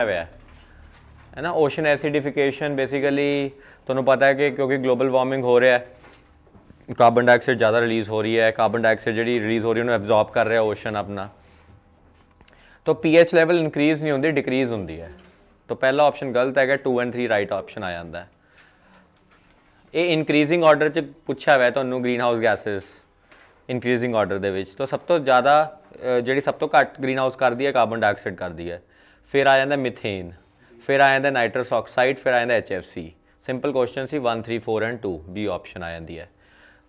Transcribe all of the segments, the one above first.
है ना। Ocean acidification basically ਤੁਹਾਨੂੰ पता है कि क्योंकि ग्लोबल वार्मिंग हो रहा है, कार्बन डाइऑक्साइड ज़्यादा रिलीज़ हो रही है, कार्बन डाइऑक्साइड जी रिलीज़ हो रही है उन्हें एब्जॉर्ब कर रहा है ओशन अपना, तो पीएच लैवल इंक्रीज़ नहीं होती, डिक्रीज़ होती है। तो पहला ऑप्शन गलत है, 2 और 3 राइट ऑप्शन आ जाता है। ये इनक्रीजिंग ऑर्डर च पूछा हुआ है ਤੁਹਾਨੂੰ green house gases increasing order ਦੇ ਵਿੱਚ, तो सब तो ज़्यादा ਜਿਹੜੀ सब तो घट ग्रीन हाउस करती है कार्बन डाइऑक्साइड करती है, फिर आ जाता मीथेन, फिर आ जाता नाइट्रस ऑक्साइड, फिर आ जाता HFC। सिंपल क्वेश्चन सी 1, 3, 4 और 2 बी ऑप्शन आ जाती है।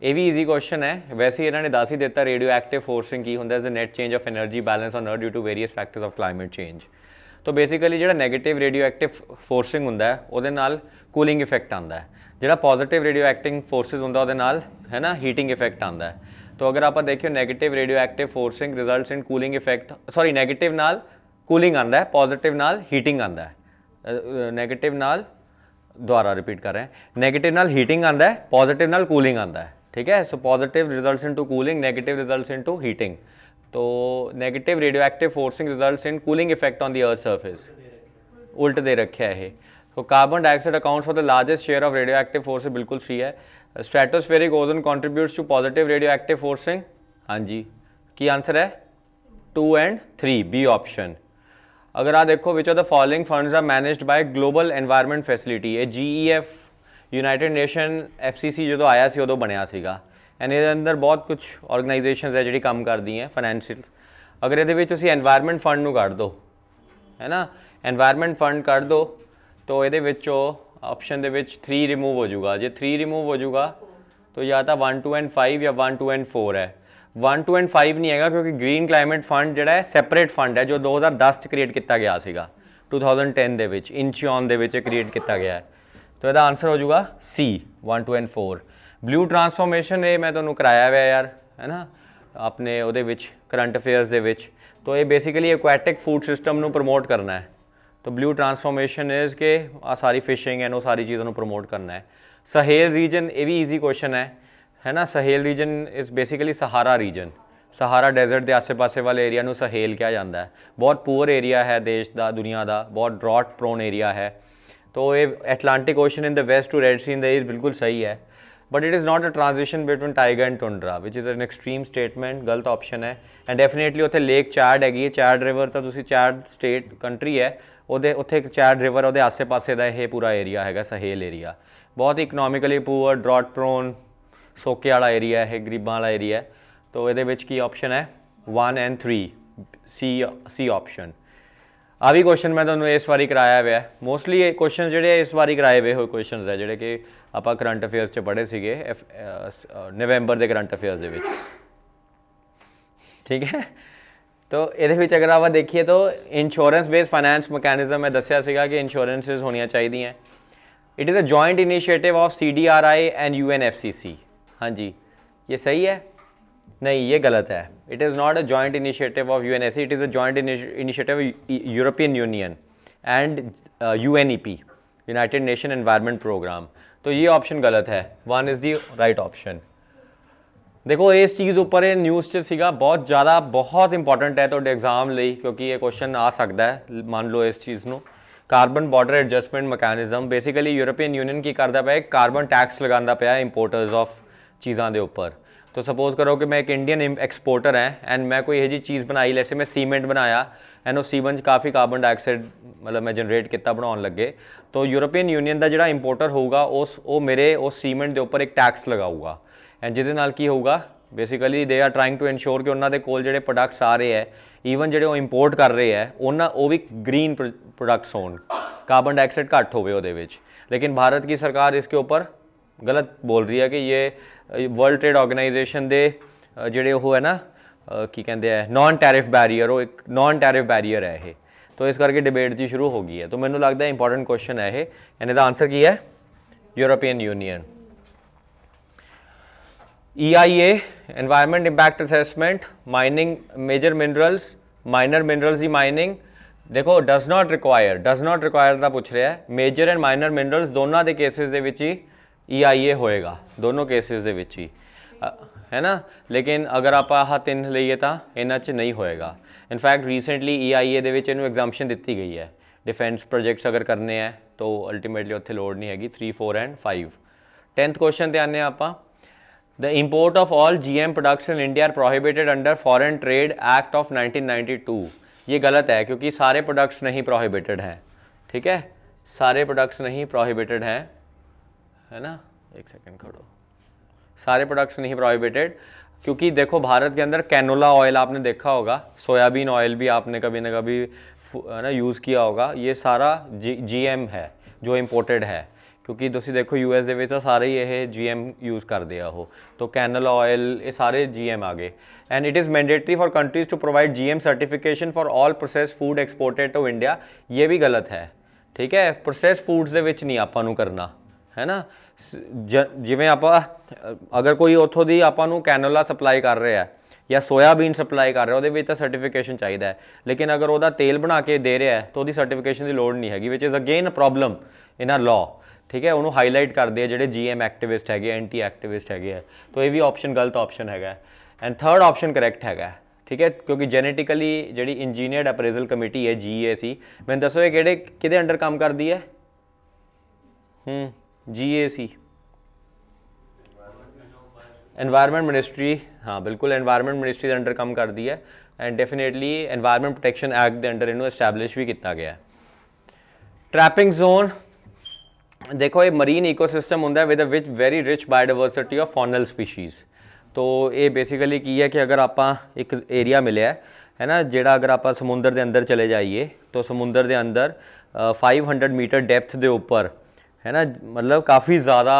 ये भी ईजी क्वेश्चन है, वैसे ही इन्होंने दस ही दिता रेडियो एक्टिव फोर्सिंग की होंगे, the net change of energy balance on earth due to various factors of climate change. तो बेसिकली जो नैगेटिव रेडियो एक्टिव फोर्सिंग होंगे वो कूलिंग इफेक्ट आता है, जो पॉजिटिव रेडियो एक्टिव फोर्सिस होंगे वो है ना हीटिंग इफेक्ट आता है। तो अगर आप देखियो negative radio active forcing results in cooling effect, sorry negative नाल कूलिंग आता है, पॉजिटिव नाल हीटिंग आता है, नैगेटिव नाल दोबारा रिपीट कर रहे हैं, नेगेटिव नाल हीटिंग आता है, पॉजिटिव नाल कूलिंग आता है, ठीक है। So positive results into cooling, negative results into heating. तो negative radio active forcing results in cooling effect on the earth surface, उल्ट दे रखे है ये। तो carbon dioxide accounts for the largest share of radio active forcing, बिल्कुल सही है। Stratospheric ozone contributes to positive radio active forcing, हाँ जी, की आंसर है 2 और 3 बी ऑप्शन। अगर आप देखो which of the following funds are managed by global environment facility, ये GEF यूनाइटेड नेशन FCC जो आया सी उदों बनया सीगा, एंड ये अंदर बहुत कुछ ऑर्गेनाइजेशन है जी काम करती हैं फाइनैंशियल। अगर ये एनवायरमेंट फंड नूं कढ़ दो, है ना, एनवायरमेंट फंड कढ़ दो, तो ये ऑप्शन के 3 रिमूव हो जाऊगा। जो 3 रिमूव हो जाऊगा तो या तो 1, 2 और 5 या 1, 2 और 4 है। 1, 2 और 5 नहीं है क्योंकि ग्रीन क्लाइमेट फंड जो है सैपरेट फंड है, जो 2010 क्रिएट किया गया सीगा, 2010 के इंचियन के क्रिएट किया गया है। तो यदा आंसर हो जाऊगा C 1, 2 और 4। ब्लू ट्रांसफॉर्मेशन ये मैं तुम्हें कराया हुआ यार, है ना, अपने वो करंट अफेयर्स के। तो ये बेसिकली एक्वैटिक फूड सिस्टम को प्रमोट करना है। तो ब्लू ट्रांसफॉर्मेशन इज़ के आ सारी फिशिंग है वो सारी चीज़ों को प्रमोट करना है। सहेल रीजन, ये भी ईजी क्वेश्चन है ना। Sahel region is basically Sahara region, Sahara desert के आसे पासे वाले एरिया को सहेल कहा जाता है। बहुत पुअर एरिया है देश का, दुनिया का, बहुत ड्रॉट प्रोन एरिया है। तो ये Atlantic ocean in the west to red sea in the east, बिल्कुल सही है, but it is not a transition between tiger and tundra which is an extreme statement, गलत ऑप्शन है। एंड डेफिनेटली उत्थे lake Chad हैगी, Chad river तो तुसी Chad state country है, उत्थे एक चैड रिवर वो आसे पासे का यह पूरा एरिया है सहेल एरिया, बहुत ही इकनॉमिकली पुअर ड्रॉट प्रोन सोके वाला एरिया है, गरीबों वाला एरिया है। तो ये की ऑप्शन है 1 और 3 सी ऑप्शन। आ भी क्वेश्चन मैं तुम्हें इस बारी कराया हुआ है। मोस्टली क्वेश्चन जोड़े इस बारी कराए हुए हुए क्वेश्चन है जोड़े कि आप करंट अफेयर्स पढ़े थे नवंबर के करंट अफेयर्स के, ठीक है। तो ये अगर आप देखिए तो इंश्योरेंस बेस्ड फाइनेंस मैकेनिज्म मैं दसिया सीगा कि इंश्योरेंसिस होनी चाहिए। It is a joint initiative of CDRI and UNFCC। हाँ जी, ये सही है? नहीं, ये गलत है। It is not a joint initiative of UNFCC, it is a joint initiative European union and UNEP, united nation environment programme. तो ये ऑप्शन गलत है, 1 इज़ दी राइट ऑप्शन। देखो इस चीज़ उपर ये न्यूज़ च सीगा बहुत ज़्यादा, बहुत इंपॉर्टेंट है तो एग्जाम ਲਈ, क्योंकि ये क्वेश्चन आ सकता है, मान लो इस चीज़ को। Carbon border adjustment mechanism, basically European union की करता पाया, कार्बन टैक्स लगाता पाया इंपोर्टर्स ऑफ चीज़ों के उपर। तो सपोज करो कि मैं एक इंडियन एक्सपोर्टर है एंड मैं कोई यही चीज़ बनाई, जैसे मैं सीमेंट बनाया एंड उस सीमेंट काफ़ी कार्बन डाइऑक्साइड मतलब मैं जनरेट किया बनाने लगे, तो यूरोपियन यूनियन का जो इंपोर्टर होगा वो मेरे उस सीमेंट के उपर एक टैक्स लगाऊगा, एंड जिहदे नाल की होगा basically they are trying to ensure कि उन्होंने कोल जिहड़े प्रोडक्ट्स आ रहे हैं, ईवन जो इंपोर्ट कर रहे हैं वो भी ग्रीन प्रोडक्ट्स होन, कार्बन डाइऑक्साइड घट होवे उहदे विच। लेकिन भारत की सरकार इसके ऊपर गलत बोल रही है कि ये वर्ल्ड ट्रेड ऑर्गेनाइजेशन के जोड़े वो है ना की कहते हैं नॉन टैरिफ बैरीयर, वो एक नॉन टैरिफ बैरीयर है ये। तो इस करके डिबेट जी शुरू हो गई है। तो मैंने लगता है इंपॉर्टेंट क्वेश्चन है ये, एंड इसका आंसर की है European union. EIA environment impact assessment, mining major minerals, minor minerals की माइनिंग। देखो डज नॉट रिक्वायर का पूछ रहा है, मेजर एंड माइनर मिनरल्स दोनों के केसेस ही EIA होएगा, दोनों केसेस ही, है ना। लेकिन अगर आप आह 3 लीए तो इन्हों नहीं होएगा। इनफैक्ट रीसेंटली EIA एग्जाम्पशन दी गई है, डिफेंस प्रोजेक्ट्स अगर करने हैं तो अल्टीमेटली उत्थे लोड़ नहीं हैगी 3, 4 एंड 5। 10th क्वेश्चन ते आने आप, the import of all GM products in India are prohibited under foreign trade act of 1992। ये गलत है क्योंकि सारे प्रोडक्ट्स नहीं प्रोहिबिटेड हैं, ठीक है, सारे प्रोडक्ट्स नहीं प्रोहिबिटेड हैं, है ना, एक सेकेंड खड़ो, सारे प्रोडक्ट्स नहीं प्रोहिबिटेड, क्योंकि देखो भारत के अंदर कैनोला ऑयल आपने देखा होगा, सोयाबीन ऑयल भी आपने कभी ना कभी है ना यूज़ किया होगा, ये सारा GM है जो इंपोर्टेड है, क्योंकि तुसी देखो US ਦੇ ਵਿੱਚ ਸਾਰੇ ਇਹ GM यूज़ करते ਆ ਉਹ, तो कैनोला ऑयल ये सारे GM आ गए। And it is mandatory for countries to provide GM certification for all processed food exported to India, ये भी गलत है, ठीक है, प्रोसैस्ड फूड्स ਦੇ ਵਿੱਚ ਨਹੀਂ ਆਪਾਂ ਨੂੰ ਕਰਨਾ, है ना, ਜਿਵੇਂ ਆਪਾਂ ਅਗਰ ਕੋਈ ਉੱਥੋਂ ਦੀ ਆਪਾਂ ਨੂੰ ਕੈਨੋਲਾ ਸਪਲਾਈ ਕਰ ਰਿਹਾ ਜਾਂ ਸੋਇਆਬੀਨ ਸਪਲਾਈ ਕਰ ਰਿਹਾ ਉਹਦੇ ਵਿੱਚ ਤਾਂ ਸਰਟੀਫਿਕੇਸ਼ਨ ਚਾਹੀਦਾ ਹੈ, ਲੇਕਿਨ ਅਗਰ ਉਹਦਾ ਤੇਲ ਬਣਾ ਕੇ ਦੇ ਰਿਹਾ ਹੈ ਤਾਂ ਉਹਦੀ ਸਰਟੀਫਿਕੇਸ਼ਨ ਦੀ ਲੋੜ ਨਹੀਂ ਹੈਗੀ, which is again a problem in a law, ਠੀਕ ਹੈ, ਉਹਨੂੰ ਹਾਈਲਾਈਟ ਕਰਦੇ ਆ ਜਿਹੜੇ GM ਐਕਟਿਵਿਸਟ ਹੈਗੇ, ਐਂਟੀ ਐਕਟਿਵਿਸਟ ਹੈਗੇ ਆ, ਤਾਂ ਇਹ ਵੀ ਆਪਸ਼ਨ ਗਲਤ ਆਪਸ਼ਨ ਹੈਗਾ। ਐਂਡ ਥਰਡ ਆਪਸ਼ਨ ਕਰੈਕਟ ਹੈਗਾ, ਠੀਕ ਹੈ, ਕਿਉਂਕਿ ਜੈਨੇਟਿਕਲੀ ਜਿਹੜੀ ਇੰਜੀਨੀਅਰਡ ਅਪਰੇਜ਼ਲ ਕਮੇਟੀ ਹੈ GAC, ਮੈਨੂੰ ਦੱਸੋ ਇਹ ਕਿਹਦੇ ਅੰਡਰ ਕੰਮ ਕਰਦੀ ਹੈ? GAC, एनवायरमेंट मिनिस्ट्री, हाँ बिल्कुल एनवायरमेंट मिनिस्ट्री के अंडर काम करती है, and definitely environment protection act के अंडर इन्हों एस्टैबलिश भी किया गया है। ट्रैपिंग जोन, देखो ये मरीन इकोसिस्टम होंगे with which very rich biodiversity of faunal species, तो ये बेसिकली की है कि अगर आप एक एरिया मिले है ना, जोड़ा अगर आप समुंदर के अंदर चले जाइए तो समुंदर के अंदर 500 मीटर डेप्थ के उपर, है ना, मतलब काफ़ी ज़्यादा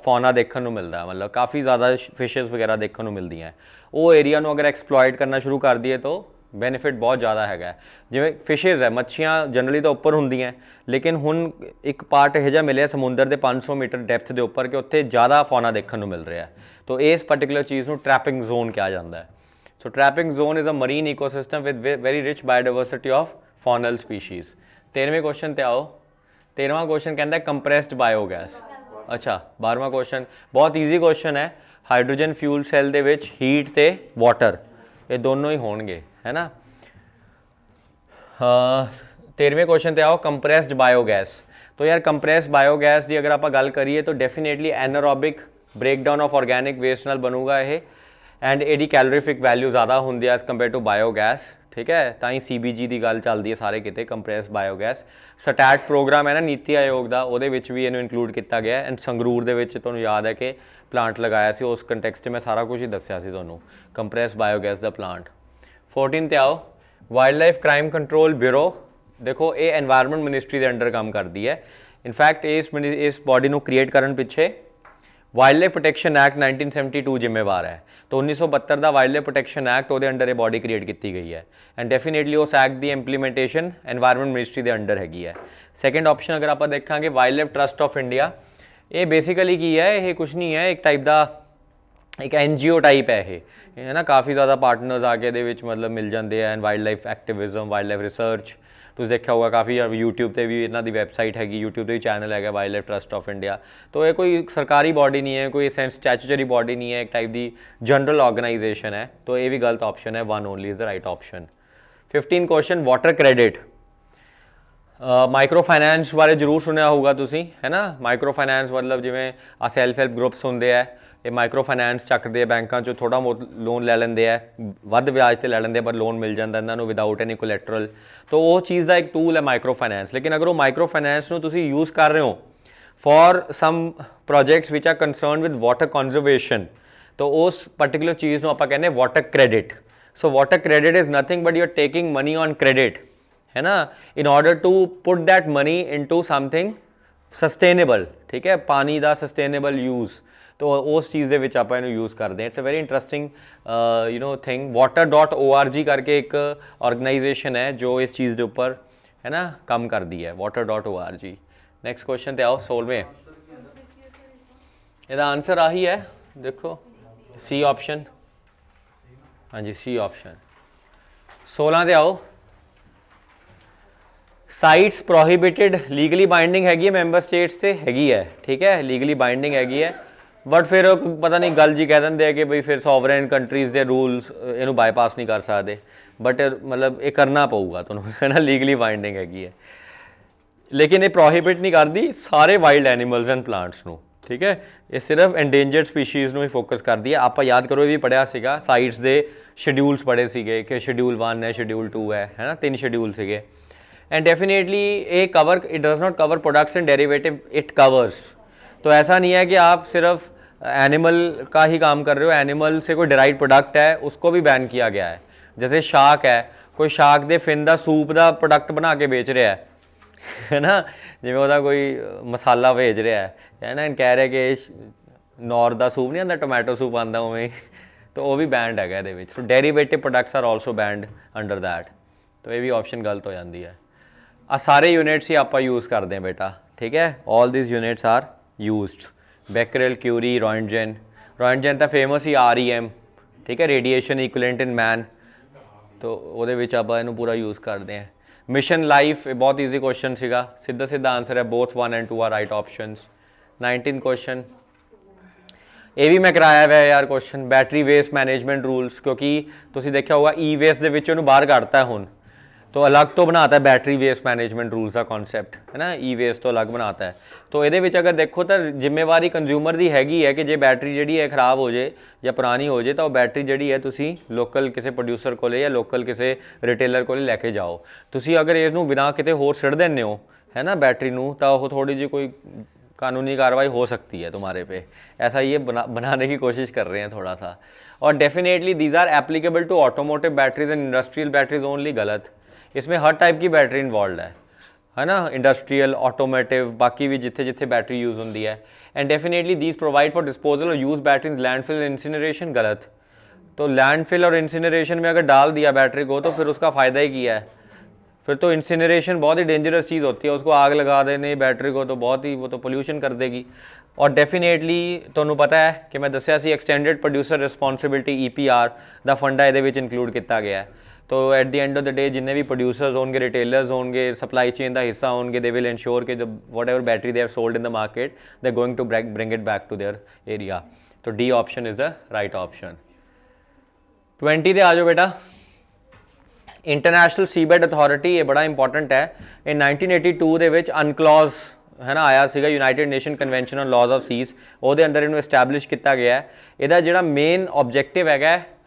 फौना देखने को मिलता है, मतलब काफ़ी ज़्यादा फिशेज़ वगैरह देखने को मिलती हैं, वो एरिया को अगर एक्सप्लॉयट करना शुरू कर दिए तो बेनीफिट बहुत ज़्यादा है। जिमें फिशेज़ है, मच्छियाँ जनरली तो उपर होंगी हैं, लेकिन हुण एक पार्ट यह जिहा मिले समुंदर के 500 मीटर डेप्थ के उपर कि उत्थे ज़्यादा फौना देखने को मिल रहा है, तो इस पर्टिकुलर चीज़ को ट्रैपिंग जोन कहा जाता है। So trapping zone is a marine ecosystem with very rich biodiversity of faunal species. 13वें क्वेश्चन पर आओ। 13वां क्वेश्चन कहता है कंप्रेस्ड बायोगैस। अच्छा 12वां क्वेश्चन बहुत ईजी क्वेश्चन है, hydrogen fuel cell they which heat ते वाटर ये दोनों ही होंगे, है ना। 13वें क्वेश्चन ते आओ, कंप्रेस्ड बायोगैस। तो यार कंप्रेस्ड बायोगैस की अगर आप गल करिए तो definitely anaerobic breakdown of organic waste नाल बनूगा ये, एंड एडी कैलोरीफिक वैल्यू ज़्यादा होंगी एज़ कंपेयर टू बायोगैस, ठीक है, तो ही CBG की गल चलती है सारे किते। कंप्रेस बायोगैस सटैट प्रोग्राम है ना नीति आयोग का, वो भी इन्हू इंक्लूड किया गया, एंड संगरूर दे विच तुहानूं याद है कि प्लांट लगाया सी, उस कंटैक्सट में सारा कुछ ही दस्या सी तुहानूं, कंप्रेस बायोगैस का प्लांट। 14 ते आओ, wild life crime control bureau, देखो ये एनवायरमेंट मिनिस्ट्री के अंडर काम करती है, इनफैक्ट इस बॉडी को क्रिएट करने पिछे वाइल्ड लाइफ प्रोटेक्शन एक्ट 1972 जिम्मेवार है, तो 1972 का वाइल्ड लाइफ प्रोटेक्शन एक्ट वो अंडर ये बॉडी क्रिएट की गई है, एंड डेफिनेटली उस एक्ट की इंप्लीमेंटेशन एनवायरमेंट मिनिस्ट्री के अंडर हैगी है। सैकेंड ऑप्शन अगर आप देखा wild life trust of India, ये बेसिकली की है, ये कुछ नहीं है, एक टाइप का एक NGO टाइप है ये, है ना, काफ़ी ज़्यादा पार्टनर्स आके दे विच मतलब मिल जाते हैं, wild life activism, wild life research, तुम देखा होगा काफ़ी यूट्यूब पर भी इन्हों की वैबसाइट हैगी, यूट्यूब पर भी चैनल है wild life trust of India. तो ये कोई सरकारी बॉडी नहीं है, कोई स्टैचुटरी बॉडी नहीं है, एक टाइप की जनरल ऑर्गेनाइजेशन है, तो ये भी गलत ऑप्शन है, 1 only is the right option. 15 question, water credit. Micro finance बारे जरूर सुनिया होगा तुसी, है ना, माइक्रो फाइनैंस मतलब जिमें आ सैल्फ हैल्प ग्रुप्स होंगे है, ये माइक्रो फाइनैंस चकते हैं बैंकों चो, थोड़ा बहुत लोन लै लेंगे है, वध ब्याज से लै लेंगे, पर लोन मिल जाता इन्होंने विदाउट एनी कोलैटरल, तो वो चीज़ का एक टूल है माइक्रो फाइनैंस। लेकिन अगर वो माइक्रो फाइनैंस को तुसी यूज़ कर रहे हो for some projects which are concern with water conservation, तो उस पर्टिकुलर चीज़ को आप कहने water credit. So water credit is nothing but you are taking money on credit, है ना, in order to put that money into something sustainable, ठीक है, पानी का सस्टेनेबल यूज़, तो उस चीज़ के विच आप यूज़ करते हैं। It's a very interesting you know thing. water.org करके एक ऑर्गेनाइजेशन है जो इस चीज़ के ऊपर है ना काम करती है, water.org। नैक्सट क्वेश्चन पे आओ, 16वें, इसका आंसर आही है, देखो C ऑप्शन, हाँ जी C ऑप्शन। 16 पे आओ, साइट्स प्रोहिबिटेड लीगली बाइंडिंग हैगी है, मैंबर स्टेट्स से हैगी है, ठीक है, लीगली बाइंडिंग हैगी है, बट फिर पता नहीं गल जी कह देंगे कि बई फिर सॉवरेन कंट्रीज़ के रूल्स इनू बाईपास नहीं कर सकते, बट मतलब ये करना पऊगा तुहानूं, है ना, लीगली बाइंडिंग हैगी है। लेकिन ये प्रोहिबिट नहीं करती सारे वाइल्ड एनिमल्स एंड प्लांट्स ਨੂੰ, ठीक है। ये सिर्फ एंडेंजर्ड स्पीशीज़ ਨੂੰ ਹੀ ਫੋਕਸ ਕਰਦੀ ਹੈ। ਆਪਾਂ ਯਾਦ ਕਰੋ ਇਹ ਵੀ ਪੜਿਆ ਸੀਗਾ ਸਾਈਟਸ ਦੇ ਸ਼ਡਿਊਲਸ ਪੜ੍ਹੇ ਸੀਗੇ ਕਿ ਸ਼ਡਿਊਲ 1 ਹੈ, ਸ਼ਡਿਊਲ 2 ਹੈ ਨਾ, 3 ਸ਼ਡਿਊਲ ਸੀਗੇ। एंड डेफिनेटली ये cover, it does not cover products and derivative, it covers. तो ऐसा नहीं है कि आप सिर्फ एनिमल का ही काम कर रहे हो, एनिमल से कोई डिराइव प्रोडक्ट है उसको भी बैन किया गया है। जैसे शार्क है, कोई शार्क दे फिन का सूप का प्रोडक्ट बना के बेच रहा है ना, जिमें वह कोई मसाला भेज रहा है ना, कह रहे कि नॉर का सूप नहीं आता, टोमैटो सूप आता उमें, तो वह भी बैंड है ये। So derivative products are also banned under that. तो ये भी ऑप्शन गलत हो जाती है। आ सारे यूनिट्स ही आप यूज़ करते हैं बेटा, ठीक है। All this units are used, becquerel, curie, roentgen. Roentgen तो फेमस ही REM, ठीक है, रेडिएशन इक्विवेलेंट इन मैन। तो वो आप इनू पूरा यूज़ करते हैं। मिशन लाइफ बहुत ईजी क्वेश्चन सीगा, सीधा सीधा आंसर है, both 1 and 2 are right options. 19 question ये भी मैं कराया हुआ है यार question, battery waste management rules, क्योंकि तुसीं देखा होगा ई वेस्ट के विच बाहर कढ़ता है हुण, तो अलग तो बनाता है बैटरी वेस्ट मैनेजमेंट रूल्स का कॉन्सैप्ट, है ना, ई वेस्ट तो अलग बनाता है। तो ये अगर देखो तो जिम्मेवारी कंज्यूमर की हैगी है कि जो बैटरी जी है खराब हो जाए या पुरानी हो जाए, तो बैटरी जी है तुसी लोकल किसी प्रोड्यूसर को या लोकल किसी रिटेलर को लैके जाओ। तुसी अगर इसनूं बिना किते होर छिड़ देंगे हो, है ना, बैटरी नूं, तो वो थोड़ी जी कोई कानूनी कार्रवाई हो सकती है तुम्हारे पे। ऐसा ये बनाने की कोशिश कर रहे हैं थोड़ा सा। और definitely these are applicable to automotive batteries and industrial batteries only, गलत। इसमें हर टाइप की बैटरी इन्वॉल्व है ना, इंडस्ट्रियल, ऑटोमेटिव, बाकी भी जिथे जिथे बैटरी यूज़ होती है। And definitely these provide for disposal और यूज बैटरीज लैंडफिल इंसिनरेशन, गलत। तो लैंडफिल और इंसिनरेशन में अगर डाल दिया बैटरी को तो फिर उसका फ़ायदा ही किया है, फिर तो इंसिनरेशन बहुत ही डेंजरस चीज़ होती है, उसको आग लगा देने बैटरी को तो बहुत ही, वो तो पोल्यूशन कर देगी। और डेफिनेटली तुहानू पता है कि मैं दस्या सी एक्सटेंडेड प्रोड्यूसर रिस्पॉन्सिबिलिटी EPR दा फंडा ये इंक्लूड किया गया है। तो eight the end of the day जिन्हें भी प्रोड्यूसर्स होंगे, रिटेलर्स होंगे, सप्लाई चेन का हिस्सा होंगे, दे विल इंश्योर कि जब whatever battery they have sold in the market they going to bring it back to their area. तो D option is the right option. 20 ते आ जाओ बेटा। इंटरनेशनल सीबेड अथॉरिटी, ये बड़ा इंपॉर्टेंट है। इन 1982 ਦੇ ਵਿੱਚ अनक्लॉज है ना आया सीगा, united nation convention on laws of seas, ਉਹਦੇ अंदर इन्होंने एस्टैबलिश किया गया है। ਇਹਦਾ ਜਿਹੜਾ मेन ऑब्जेक्टिव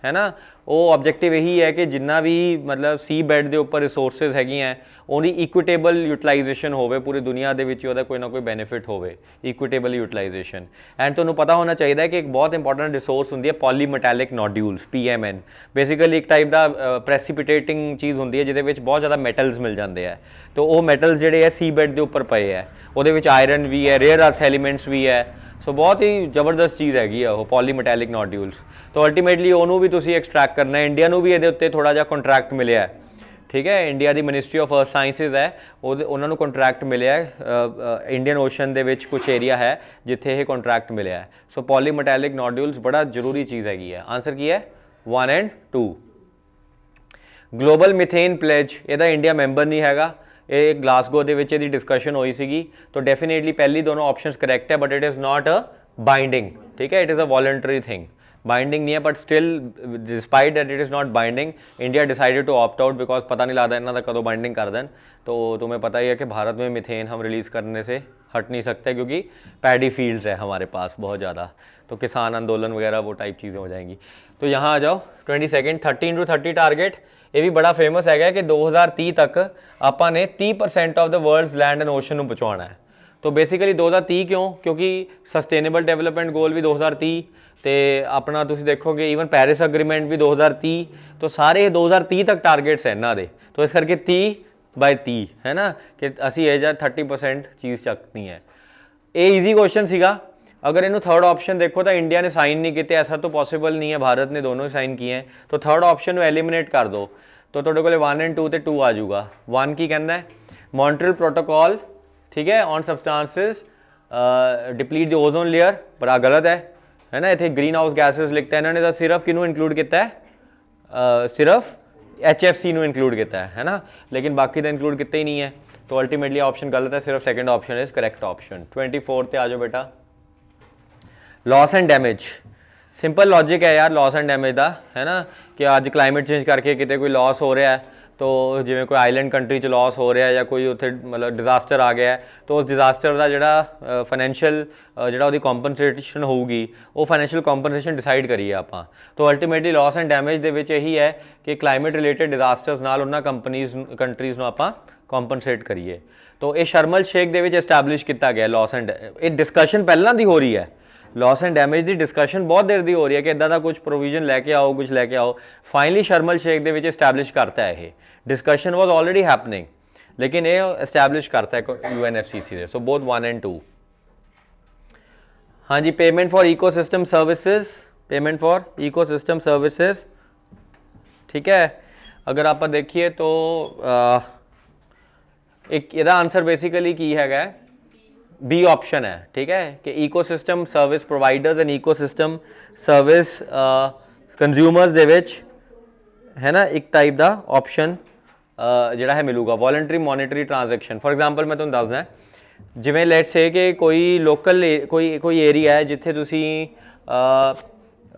है ना, वो ऑब्जेक्टिव यही है कि जिन्ना भी मतलब सी बैड के उपर रिसोर्सिज है उनकी इक्विटेबल यूटिलाइजेशन होवे, पूरी दुनिया के विच कोई ना कोई बेनिफिट होवे, इक्विटेबल यूटिलाइजेशन। एंड तुहानू पता होना चाहिए कि एक बहुत इंपॉर्टेंट रिसोर्स होंगी है पॉलीमेटैलिक नोड्यूल्स, PMN। बेसिकली एक टाइप का प्रेसिपिटेटिंग चीज़ होंगी है जिहदे विच बहुत ज़्यादा मैटल्स मिल जाते हैं। तो वो मैटल्स जिहड़े है सी बैड के उपर पे है, वो आयरन भी है, रेयर अर्थ एलीमेंट्स भी है। सो बहुत ही जबरदस्त चीज़ हैगी है वो पॉलीमेटैलिक नोड्यूल्स। तो अल्टीमेटली उन्होंने भी तुसी एक्सट्रैक्ट करना है। इंडिया को भी ये उत्ते थोड़ा जा कॉन्ट्रैक्ट मिले है, ठीक है। इंडिया की मिनिस्ट्री ऑफ अर्थ साइंसिस है, उन्होंने कॉन्ट्रैक्ट मिले है, इंडियन ओशन के कुछ एरिया है जिथे ये कॉन्ट्रैक्ट मिले है। सो पॉलीमेटैलिक नोड्यूल्स बड़ा जरूरी चीज़ हैगी है। आंसर की है 1 and 2। ग्लोबल मिथेन प्लेज, यदा इंडिया मैंबर नहीं हैगा, ये ग्लासगो के विच डिस्कशन हुई सी। तो डेफिनेटली पहली दोनों ऑप्शंस करैक्ट है, but it is not a binding, ठीक है, it is a voluntary thing, binding नहीं है। But still despite that it is not binding, India decided to opt out because पता नहीं लगता इन्हों का कदों बाइंडिंग कर दें। तो तुम्हें पता ही है कि भारत में मिथेन हम रिलीज़ करने से हट नहीं सकते, क्योंकि पैडी फील्ड्स है हमारे पास बहुत ज़्यादा, तो किसान आंदोलन वगैरह वो टाइप चीज़ें हो जाएंगी। तो यहाँ आ जाओ 22 13 to 30 टारगेट, ये भी बड़ा फेमस है कि 2030 तक आपने 30% of the world's land and ocean को पहुँचाना है। तो बेसिकली 2030 क्यों, क्योंकि सस्टेनेबल डेवलपमेंट गोल भी 2030, तो अपना तुम देखोगे इवन पैरिस अग्रीमेंट भी 2030, तो सारे 2030 तक टारगेट्स हैं इन्हों के। तो इस करके 30/30 है ना, कि असी ये 30% चीज़ चकनी है। ये ईजी क्वेश्चन सीगा। अगर इन्हों थर्ड ऑप्शन देखो तो इंडिया ने साइन नहीं किए, ऐसा तो पॉसिबल नहीं है, भारत ने दोनों साइन किए हैं। तो थर्ड ऑप्शन को एलिमिनेट कर दो, तो तुहाडे कोले 1 and 2 ते 2 आ जाऊगा। 1 की कहना है मॉन्ट्रियल प्रोटोकॉल, ठीक है, on substances deplete the ozone layer, पर आ गलत है ना। इतने ग्रीन हाउस गैसेस लिखता है इन्होंने, तो सिर्फ किनू इंक्लूड किया है, सिर्फ HFC ਨੂੰ इंक्लूड किया है ना, लेकिन बाकी तो इंक्लूड किया ही नहीं है। तो अल्टीमेटली ऑप्शन गलत है, सिर्फ second option is correct option. 24 ते आ जाओ बेटा। Loss and damage, simple logic है यार लॉस एंड डैमेज का, है ना, कि आज क्लाइमेट चेंज करके कितने कोई लॉस हो रहा है, तो जिवें कोई आइलैंड कंट्री च लॉस हो रहा है या कोई उत्थे मतलब डिजास्टर आ गया है तो उस डिजास्टर का जिहड़ा फाइनैंशियल जिहड़ा उहदी कंपनसेशन होगी वो फाइनैंशियल कंपनसेशन डिसाइड करिए आपां। तो अल्टीमेटली लॉस एंड डैमेज दे विच यही है कि क्लाइमेट रिलेटेड डिजास्टर्स नाल उन्हां कंट्रीज़ नूं आपां कंपनसेट करिए। तो ये शर्मल शेख दे विच एस्टैबलिश किया गया लॉस एंड ये डिस्कशन पहलां दी हो रही है, लॉस एंड डैमेज की डिस्कशन बहुत देर की हो रही है कि इदा का कुछ प्रोविजन लैके आओ कुछ लैके आओ। फाइनली शर्मल शेख दे विच एस्टैबलिश करता है ये, डिस्कशन वॉज ऑलरेडी हैपनिंग लेकिन ये एस्टैबलिश करता है UNFCCC से। So both 1 and 2। हाँ जी, payment for ecosystem services, payment for ecosystem services, ठीक है। अगर आप देखिए तो एक इहदा आंसर बेसिकली की है, बी ऑप्शन है, ठीक है, कि ecosystem service providers and ecosystem service consumers दे विच है ना एक टाइप का ऑप्शन जिहड़ा है मिलूगा voluntary monetary transaction. For example मैं तुहानूं दसदा जिवें लेट से कि कोई लोकल कोई एरिया है जिथे तुसी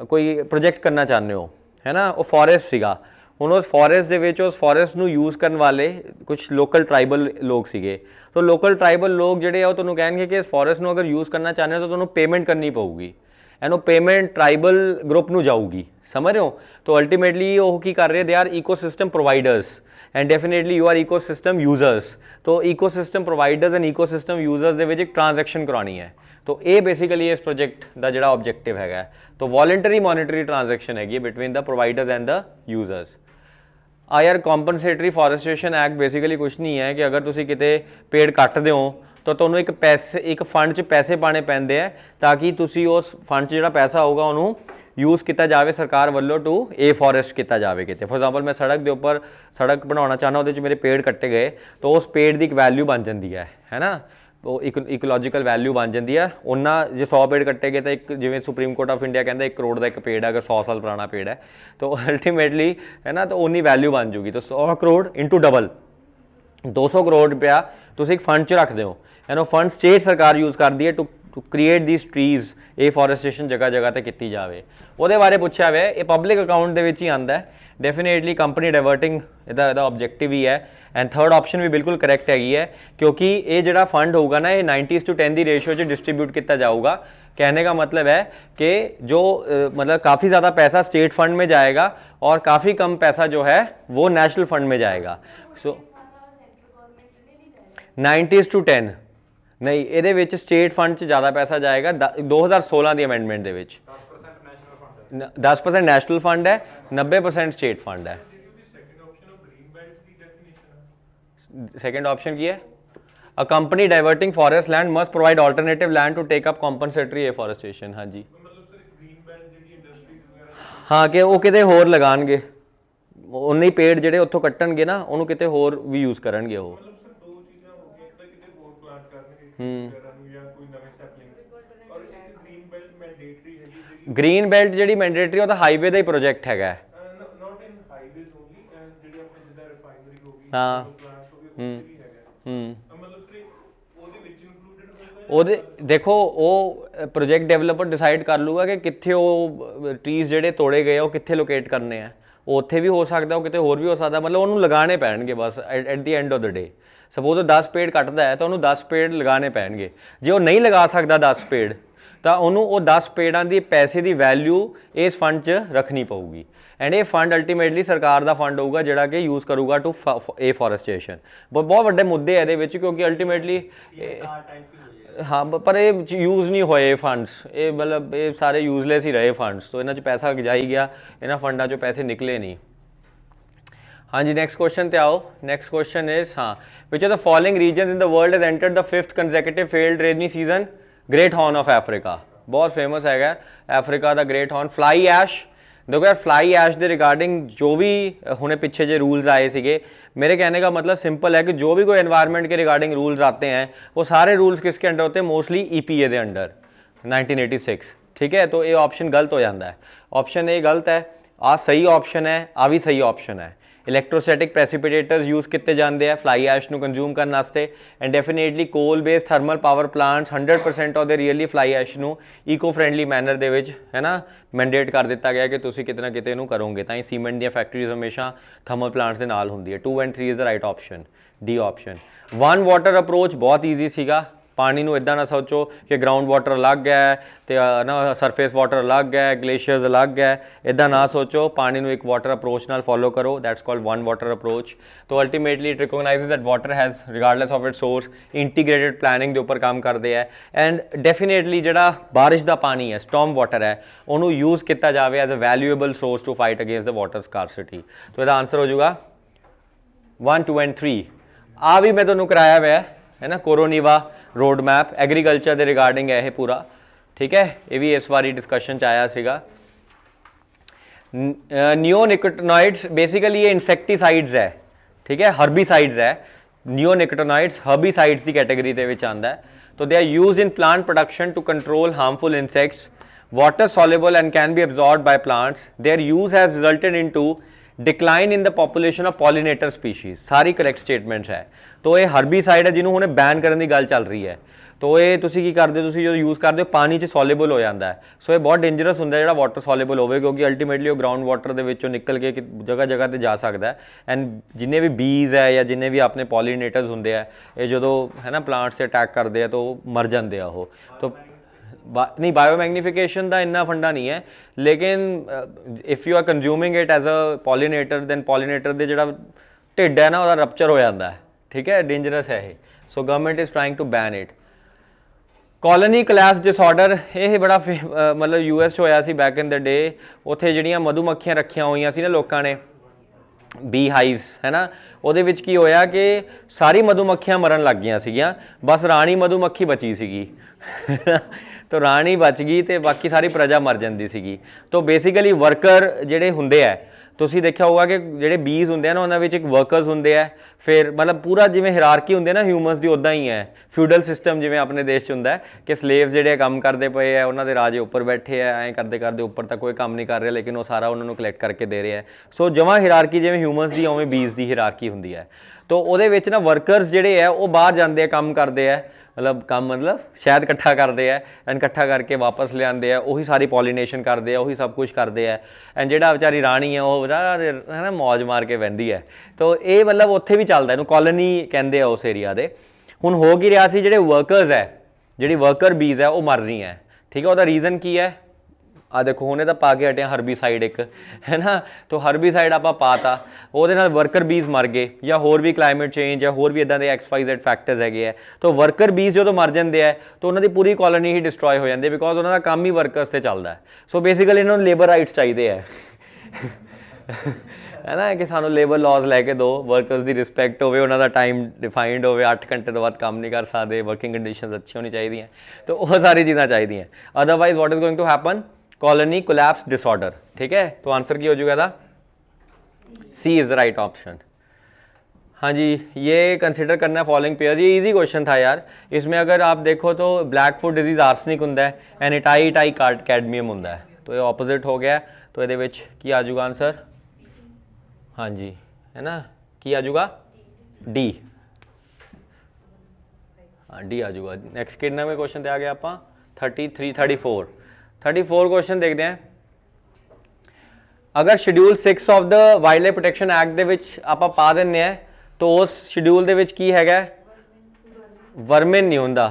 कोई प्रोजेक्ट करना चाहते हो है ना, वो फॉरेस्ट सीगा, हुण उस फॉरेस्ट दे विच उस फॉरेस्ट नूं यूज़ करने वाले कुछ लोकल ट्राइबल लोग सीगे। तो लोकल ट्राइबल लोग जिहड़े आ तुहानूं कहणगे कि इस फॉरेस्ट नूं अगर यूज़ करना चाहते हो तो तुहानूं पेमेंट करनी पऊगी एंड वो पेमेंट ट्राइबल ग्रुप नूं जाऊगी, समझ रहे हो। तो अल्टीमेटली वो की कर रहे they are ecosystem providers and definitely you are ecosystem users. तो ecosystem providers and ecosystem users दे विच एक ट्रांजैक्शन करानी है। तो ये बेसिकली इस प्रोजेक्ट का जिहड़ा ऑब्जेक्टिव है, तो वॉलंटरी मॉनेटरी ट्रांजैक्शन हैगी between the providers and the users. यार कॉम्पनसेटरी फॉरेस्टेशन एक्ट बेसिकली कुछ नहीं है कि अगर तुसी किते पेड़ कट्टदे हो तो तुहानूं एक पैसे एक फंड च पैसे पाने पैंदे है ताकि तुसी उस फंड च जिहड़ा पैसा होगा उन्होंने यूज़ किया जाए सरकार वालों टू ए फॉरेस्ट किया जाए किते। फॉर एग्जांपल मैं सड़क के उपर सड़क बनाना चाहना वो मेरे पेड़ कट्टे गए तो उस पेड़ की एक वैल्यू बन जाती है ना, वो इकोलॉजिकल वैल्यू बन जाती है। उन्ना जो 100 पेड़ कट्टे गए तो एक जिवें सुप्रीम कोर्ट ऑफ इंडिया कहता 1 करोड़ का एक पेड़ है अगर 100 साल पुराना पेड़ है तो अल्टीमेटली है ना, तो उन्नी वैल्यू बन जूगी। तो 100 करोड़ इंटू डबल 200 करोड़ रुपया तुम एक फंड च रखते हो एंड वो फंड स्टेट सरकार यूज़ करती है to create these trees, afforestation जगह जगह पर की जाए। वो बारे पूछा हुआ है, ये पब्लिक अकाउंट के ही आता है, डेफिनेटली कंपनी डाइवर्टिंग इहदा ऑब्जेक्टिव ही है। एंड थर्ड ऑप्शन भी बिल्कुल करैक्ट हैगी है क्योंकि ये जो फंड होगा ना ये 90:10 की रेशियो से डिस्ट्रीब्यूट किया जाऊगा। कहने का मतलब है कि जो मतलब काफ़ी ज़्यादा पैसा स्टेट फंड में जाएगा और काफ़ी कम पैसा जो है वो नेशनल फंड में जाएगा। सो 90:10 नहीं, ये स्टेट फंड च ज़्यादा पैसा जाएगा। 2016 की अमेंडमेंट के 10% नैशनल फंड है, 90% स्टेट फंड है। सेकेंड ऑप्शन की है, a company diverting forest land must provide alternative land to take up compensatory afforestation. हाँ जी, हाँ कि वो किते होर लगाएंगे उन्ने पेड़ जिहड़े उत्थों कट्टणगे ना उन्होंने किते होर भी यूज़ करनगे वो। ग्रीन बेल्ट जी मैंडेटरी वो तो हाईवे का ही प्रोजेक्ट है। हाँ देखो वो प्रोजेक्ट डेवलपर डिसाइड कर लूगा कि कितने वो ट्रीज जोड़े तोड़े गए वो कितने लोकेट करने हैं, वो उत्थे भी हो सकता है वो कितने होर भी हो सकता है, मतलब उन्होंने लगाने पैणगे बस eight the end of the day. Suppose वो 10 पेड़ कटता है तो उन्होंने 10 पेड़ लगाने पैणगे। जो नहीं लगा सकता 10 पेड़ तो उन्होंने वो 10 पेड़ों की पैसे की वैल्यू इस फंड च रखनी पऊगी एंड ये फंड अल्टीमेटली सरकार का फंड होगा जोड़ा कि यूज़ करूगा टू ए फॉरेस्टेशन। बहुत बड़े मुद्दे है ये क्योंकि अल्टीमेटली हाँ पर ये यूज़ नहीं होए फंड्स, ये मतलब ये सारे यूजलैस ही रहे फंड्स, तो इन्होंने पैसा जा ही गया, इन्होंने फंडा चो पैसे निकले नहीं। हाँ जी नेक्स्ट क्वेश्चन पे आओ। नेक्स्ट क्वेश्चन इज हाँ which are the following regions in the world has entered the 5th consecutive failed rainy season. Great horn of Africa बहुत फेमस है अफ्रीका का ग्रेट हॉर्न। फ्लाई ऐश देखो यार, fly ash के regarding जो भी हुणे पिछे जे रूल्स आए थे, मेरे कहने का मतलब सिंपल है कि जो भी कोई एनवायरनमेंट के रिगार्डिंग रूल्स आते हैं वो सारे रूल्स किसके अंडर होते हैं, मोस्टली EPA के अंडर 1986। ठीक है, तो ये ऑप्शन गलत हो जाता है। ऑप्शन ए गलत है, आ सही ऑप्शन है, आ भी सही ऑप्शन है। ਇਲੈਕਟ੍ਰੋਸਟੈਟਿਕ ਪ੍ਰੈਸੀਪੀਟੇਟਰਸ ਯੂਜ਼ ਕੀਤੇ ਜਾਂਦੇ ਆ ਫਲਾਈ ਐਸ਼ ਨੂੰ ਕੰਜ਼ੂਮ ਕਰਨ ਵਾਸਤੇ ਐਂਡ ਡੈਫੀਨੇਟਲੀ ਕੋਲ based thermal power plants 100% of ਦੇ ਰੀਅਲੀ ਫਲਾਈ ਐਸ਼ ਨੂੰ ਈਕੋ ਫਰੈਂਡਲੀ ਮੈਨਰ ਦੇ ਵਿੱਚ ਹੈ ਨਾ ਮੈਂਡੇਟ ਕਰ ਦਿੱਤਾ ਗਿਆ ਕਿ ਤੁਸੀਂ ਕਿਤੇ ਨਾ ਕਿਤੇ ਇਹਨੂੰ ਕਰੋਗੇ, ਤਾਂ ਹੀ ਸੀਮੈਂਟ ਦੀਆਂ ਫੈਕਟਰੀਜ਼ ਹਮੇਸ਼ਾ ਥਰਮਲ ਪਲਾਂਟਸ ਦੇ ਨਾਲ ਹੁੰਦੀ ਹੈ। 2 and 3 is the right option, D option. 1 water approach ਬਹੁਤ ਈਜ਼ੀ ਸੀਗਾ। ਪਾਣੀ ਨੂੰ ਇੱਦਾਂ ਨਾ ਸੋਚੋ ਕਿ ਗਰਾਊਂਡ ਵਾਟਰ ਅਲੱਗ ਹੈ ਅਤੇ ਨਾ ਸਰਫੇਸ ਵਾਟਰ ਅਲੱਗ ਹੈ, ਗਲੇਸ਼ੀਅਰਸ ਅਲੱਗ ਹੈ, ਇੱਦਾਂ ਨਾ ਸੋਚੋ। ਪਾਣੀ ਨੂੰ ਇੱਕ ਵਾਟਰ ਅਪਰੋਚ ਨਾਲ ਫੋਲੋ ਕਰੋ, ਦੈਟਸ ਕਾਲਡ 1 ਵਾਟਰ ਅਪਰੋਚ। ਤੋ ultimately it recognises that water has regardless of it source integrated planning ਦੇ ਉੱਪਰ ਕੰਮ ਕਰਦੇ ਹੈ ਐਂਡ ਡੈਫੀਨੇਟਲੀ ਜਿਹੜਾ ਬਾਰਿਸ਼ ਦਾ ਪਾਣੀ ਹੈ, ਸਟੋਰਮ ਵਾਟਰ ਹੈ, ਉਹਨੂੰ ਯੂਜ਼ ਕੀਤਾ ਜਾਵੇ as a valuable source to fight against the water scarcity. ਤੋ ਇਹਦਾ ਆਂਸਰ ਹੋ ਜਾਊਗਾ 1, 2 and 3। ਆ ਵੀ ਮੈਂ ਤੁਹਾਨੂੰ ਕਰਾਇਆ ਹੋਇਆ ਹੈ ਨਾ ਕੋਰੋਨੀਵਾ रोड मैप एग्रीकल्चर के रिगार्डिंग है ये पूरा, ठीक है। ये भी इस बारी डिस्कशन च आया सीगा। नियोनिकोटिनॉइड्स बेसिकली ये इंसैक्टिसाइड्स है, ठीक है, हर्बीसाइड्स है। नियोनिकोटिनॉइड्स हर्बीसाइड्स की कैटेगरी के विच आंदा है। तो they are use in plant production to control harmful insects, water soluble and can be absorbed by plants. Their use has resulted into decline in the population of pollinator species. सारी correct statements है। तो ये herbicide है जिन्होंने हुणे ban करने की गल चल रही है। तो ये तुसी की करते हो, तुसी जो यूज़ करते हो पानी च सॉल्यूबल हो जाता है। सो ये बहुत डेंजरस होंगे जो वाटर सॉल्यूबल होवे, क्योंकि अल्टीमेटली वो ग्राउंड वाटर के विचों निकल के जगह जगह पर जा सकता है। एंड जिन्हें भी बीज है या जिन्हें भी अपने पॉलीनेटर्स होंगे है, ये जो है ना प्लांट से अटैक करते हैं तो मर जाते हैं वो। तो नहीं बायोमैग्नीफिकेशन का इन्ना फंडा नहीं है, लेकिन if you are consuming it as a pollinator then pollinator के जो ढिड है ना वह रपचर हो जाता है, ठीक है, डेंजरस है ये। So government is trying to ban it. Colony collapse disorder ये बड़ा मतलब US होया सी बैक इन द डे। उत्थे जिहड़ियां मधुमक्खियां रखियां हुई सी ना लोगों ने, बी हाइव्स है ना, ਉਹਦੇ ਵਿੱਚ ਕੀ ਹੋਇਆ ਕਿ ਸਾਰੀ ਮਧੂਮੱਖੀਆਂ ਮਰਨ ਲੱਗ ਗਈਆਂ ਸੀਗੀਆਂ, ਬਸ ਰਾਣੀ ਮਧੂਮੱਖੀ ਬਚੀ ਸੀਗੀ। तो राणी बच गई तो बाकी सारी प्रजा मर जाती सी। तो बेसिकली वर्कर जोड़े होंगे है, तुसीं देखा होगा कि जोड़े बीज होंगे ना उन्होंने एक वर्कर्स होंगे है, फिर मतलब पूरा जिमें हिरारकी होंगी ना ह्यूमनस की उदा ही है। फ्यूडल सिस्टम जिमें अपने देश होंगे कि स्लेव्स जोड़े काम करते पे है, उन्होंने राजे उपर बैठे है, ऐ करते करते उपर तक कोई काम नहीं कर रहा, लेकिन वो सारा उन्होंने कलैक्ट करके दे रहे हैं। सो जमा हिरारकी जिमें ह्यूमनस की उवें बीज की हिरारकी होंगी है। तो वो ना वर्करस जोड़े है वो बाहर जाते हैं, काम करते हैं, मतलब काम मतलब शहद इकट्ठा करते हैं एंड इकट्ठा करके वापस ले आते हैं, वही सारी पॉलीनेशन करते हैं, वही सब कुछ करते हैं। एंड जो बेचारी राणी है वो बेचारा है ना मौज मार के बहती है। तो ये मतलब उत्थे भी चलता है, इनू कॉलोनी कहते हैं उस एरिया के। हुण हो की रहा सी, जिहड़े वर्कर्स है, जिहड़ी वर्कर बीज है वो मर रही हैं, ठीक है। उसका रीज़न की है, आ देखो हुणे तो पा के हटे हर्बीसाइड एक है ना, तो हर्बीसाइड आप पाता, वो वर्कर बीज मर गए, या होर भी क्लाइमेट चेंज या होर भी इदा के XYZ फैक्टर्स है। तो वर्कर बीज जो मर जाते हैं तो उन्होंने पूरी कॉलोनी ही डिस्ट्रॉय हो जाती है, बिकॉज उन्होंने काम ही वर्कर्स से चलता है। सो बेसिकली इन्होंने लेबर राइट्स चाहिए है ना, कि सानू लेबर लॉज लैके दो, वर्कर्स की रिस्पैक्ट होवे, उन्होंने टाइम डिफाइंड होवे, 8 घंटे तो बाद काम नहीं कर सकते, वर्किंग कंडीशंस अच्छी होनी चाहिए। तो वो सारी चीज़ां चाहिए, otherwise what is going to happen, colony collapse disorder, ठीक है। तो आंसर की हो जाएगा था C is the right option. हाँ जी, ये कंसिडर करना है फॉलोइंग पेयर्स। ये इजी क्वेश्चन था यार। इसमें अगर आप देखो तो ब्लैक फुट डिजीज़ आर्सनिक होंगे एंड इटाई कैडमियम होंगे, तो ये ऑपोजिट हो गया। तो ये की आ जाऊगा आंसर, हाँ जी है ना, की आ जाऊगा डी, हाँ डी आ जाऊगा। नैक्सट कितना में क्वेश्चन आ गया आप 34 क्वेश्चन देखते हैं। अगर schedule 6 of the wildlife protection act दे विच आपां पा दिंदे हैं तो उस शेड्यूल दे विच की हैगा, वर्मिन नहीं हुंदा,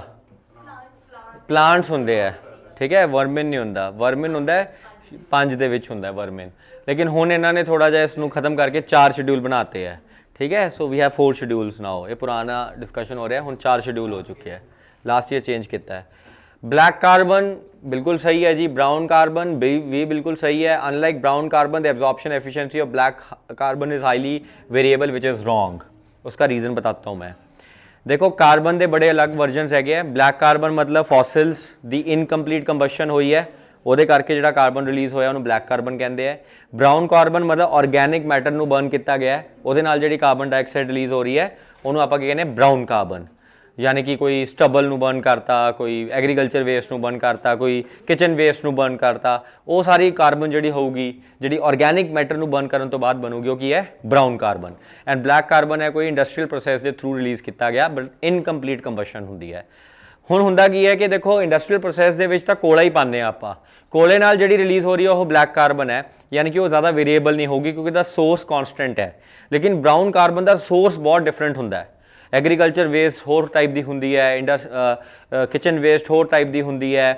प्लांट्स हुंदे है, ठीक है। वर्मिन नहीं हुंदा, वर्मिन हुंदा है 5 दे विच हुंदा है वर्मिन, लेकिन हुण इन्हां ने थोड़ा जिहा इसनूं खत्म करके 4 शेड्यूल बनाते हैं, ठीक है। So we have 4 schedules now. ये पुराना डिस्कशन हो रहा है, हुण 4 शेड्यूल हो चुके हैं, लास्ट ईयर चेंज किया है। ब्लैक कार्बन बिल्कुल सही है जी, ब्राउन कार्बन भी बिल्कुल सही है। Unlike brown carbon the absorption efficiency of black carbon is highly variable which is wrong. उसका रीज़न बताता हूँ मैं। देखो कार्बन के बड़े अलग वर्जनस है। ब्लैक कार्बन मतलब फॉसिल्स दी इनकंप्लीट कंबशन हुई है, वो करके जो कार्बन रिलीज़ होया उन्होंने ब्लैक कार्बन कहते हैं। ब्राउन कार्बन मतलब ऑर्गैनिक मैटर को बर्न किया गया है, वो जी कार्बन डाइऑक्साइड रिलीज़ हो रही है, उन्होंने आप कहते हैं ब्राउन कार्बन। यानी कि कोई स्टबल ਨੂੰ ਬਰਨ ਕਰਤਾ, ਕੋਈ ਐਗਰੀਕਲਚਰ ਵੇਸਟ ਨੂੰ ਬਰਨ ਕਰਤਾ, ਕੋਈ ਕਿਚਨ ਵੇਸਟ ਨੂੰ ਬਰਨ ਕਰਤਾ, ਉਹ ਸਾਰੀ ਕਾਰਬਨ ਜਿਹੜੀ ਹੋਊਗੀ ਜਿਹੜੀ ਆਰਗੈਨਿਕ ਮੈਟਰ ਨੂੰ ਬਰਨ ਕਰਨ ਤੋਂ ਬਾਅਦ ਬਣੂਗੀ ਉਹ ਕੀ ਹੈ brown carbon. And black carbon ਹੈ ਕੋਈ ਇੰਡਸਟਰੀਅਲ ਪ੍ਰੋਸੈਸ ਦੇ ਥਰੂ ਰਿਲੀਜ਼ ਕੀਤਾ ਗਿਆ ਬਟ ਇਨਕੰਪਲੀਟ ਕੰਬਸ਼ਨ ਹੁੰਦੀ ਹੈ। ਹੁਣ ਹੁੰਦਾ ਕੀ ਹੈ ਕਿ ਦੇਖੋ ਇੰਡਸਟਰੀਅਲ ਪ੍ਰੋਸੈਸ ਦੇ ਵਿੱਚ ਤਾਂ ਕੋਲਾ ਹੀ ਪਾਉਂਦੇ ਆ ਆਪਾਂ, ਕੋਲੇ ਨਾਲ ਜਿਹੜੀ ਰਿਲੀਜ਼ ਹੋ ਰਹੀ ਹੈ ਉਹ ਬਲੈਕ ਕਾਰਬਨ ਹੈ, यानी कि वो ज़्यादा वेरीएबल नहीं होगी क्योंकि द सोर्स कॉन्स्टेंट है। लेकिन ब्राउन कार्बन का सोर्स बहुत डिफरेंट होंदा है। एग्रीकल्चर वेस्ट होर टाइप की होंदी है, किचन वेस्ट होर टाइप की होंदी है,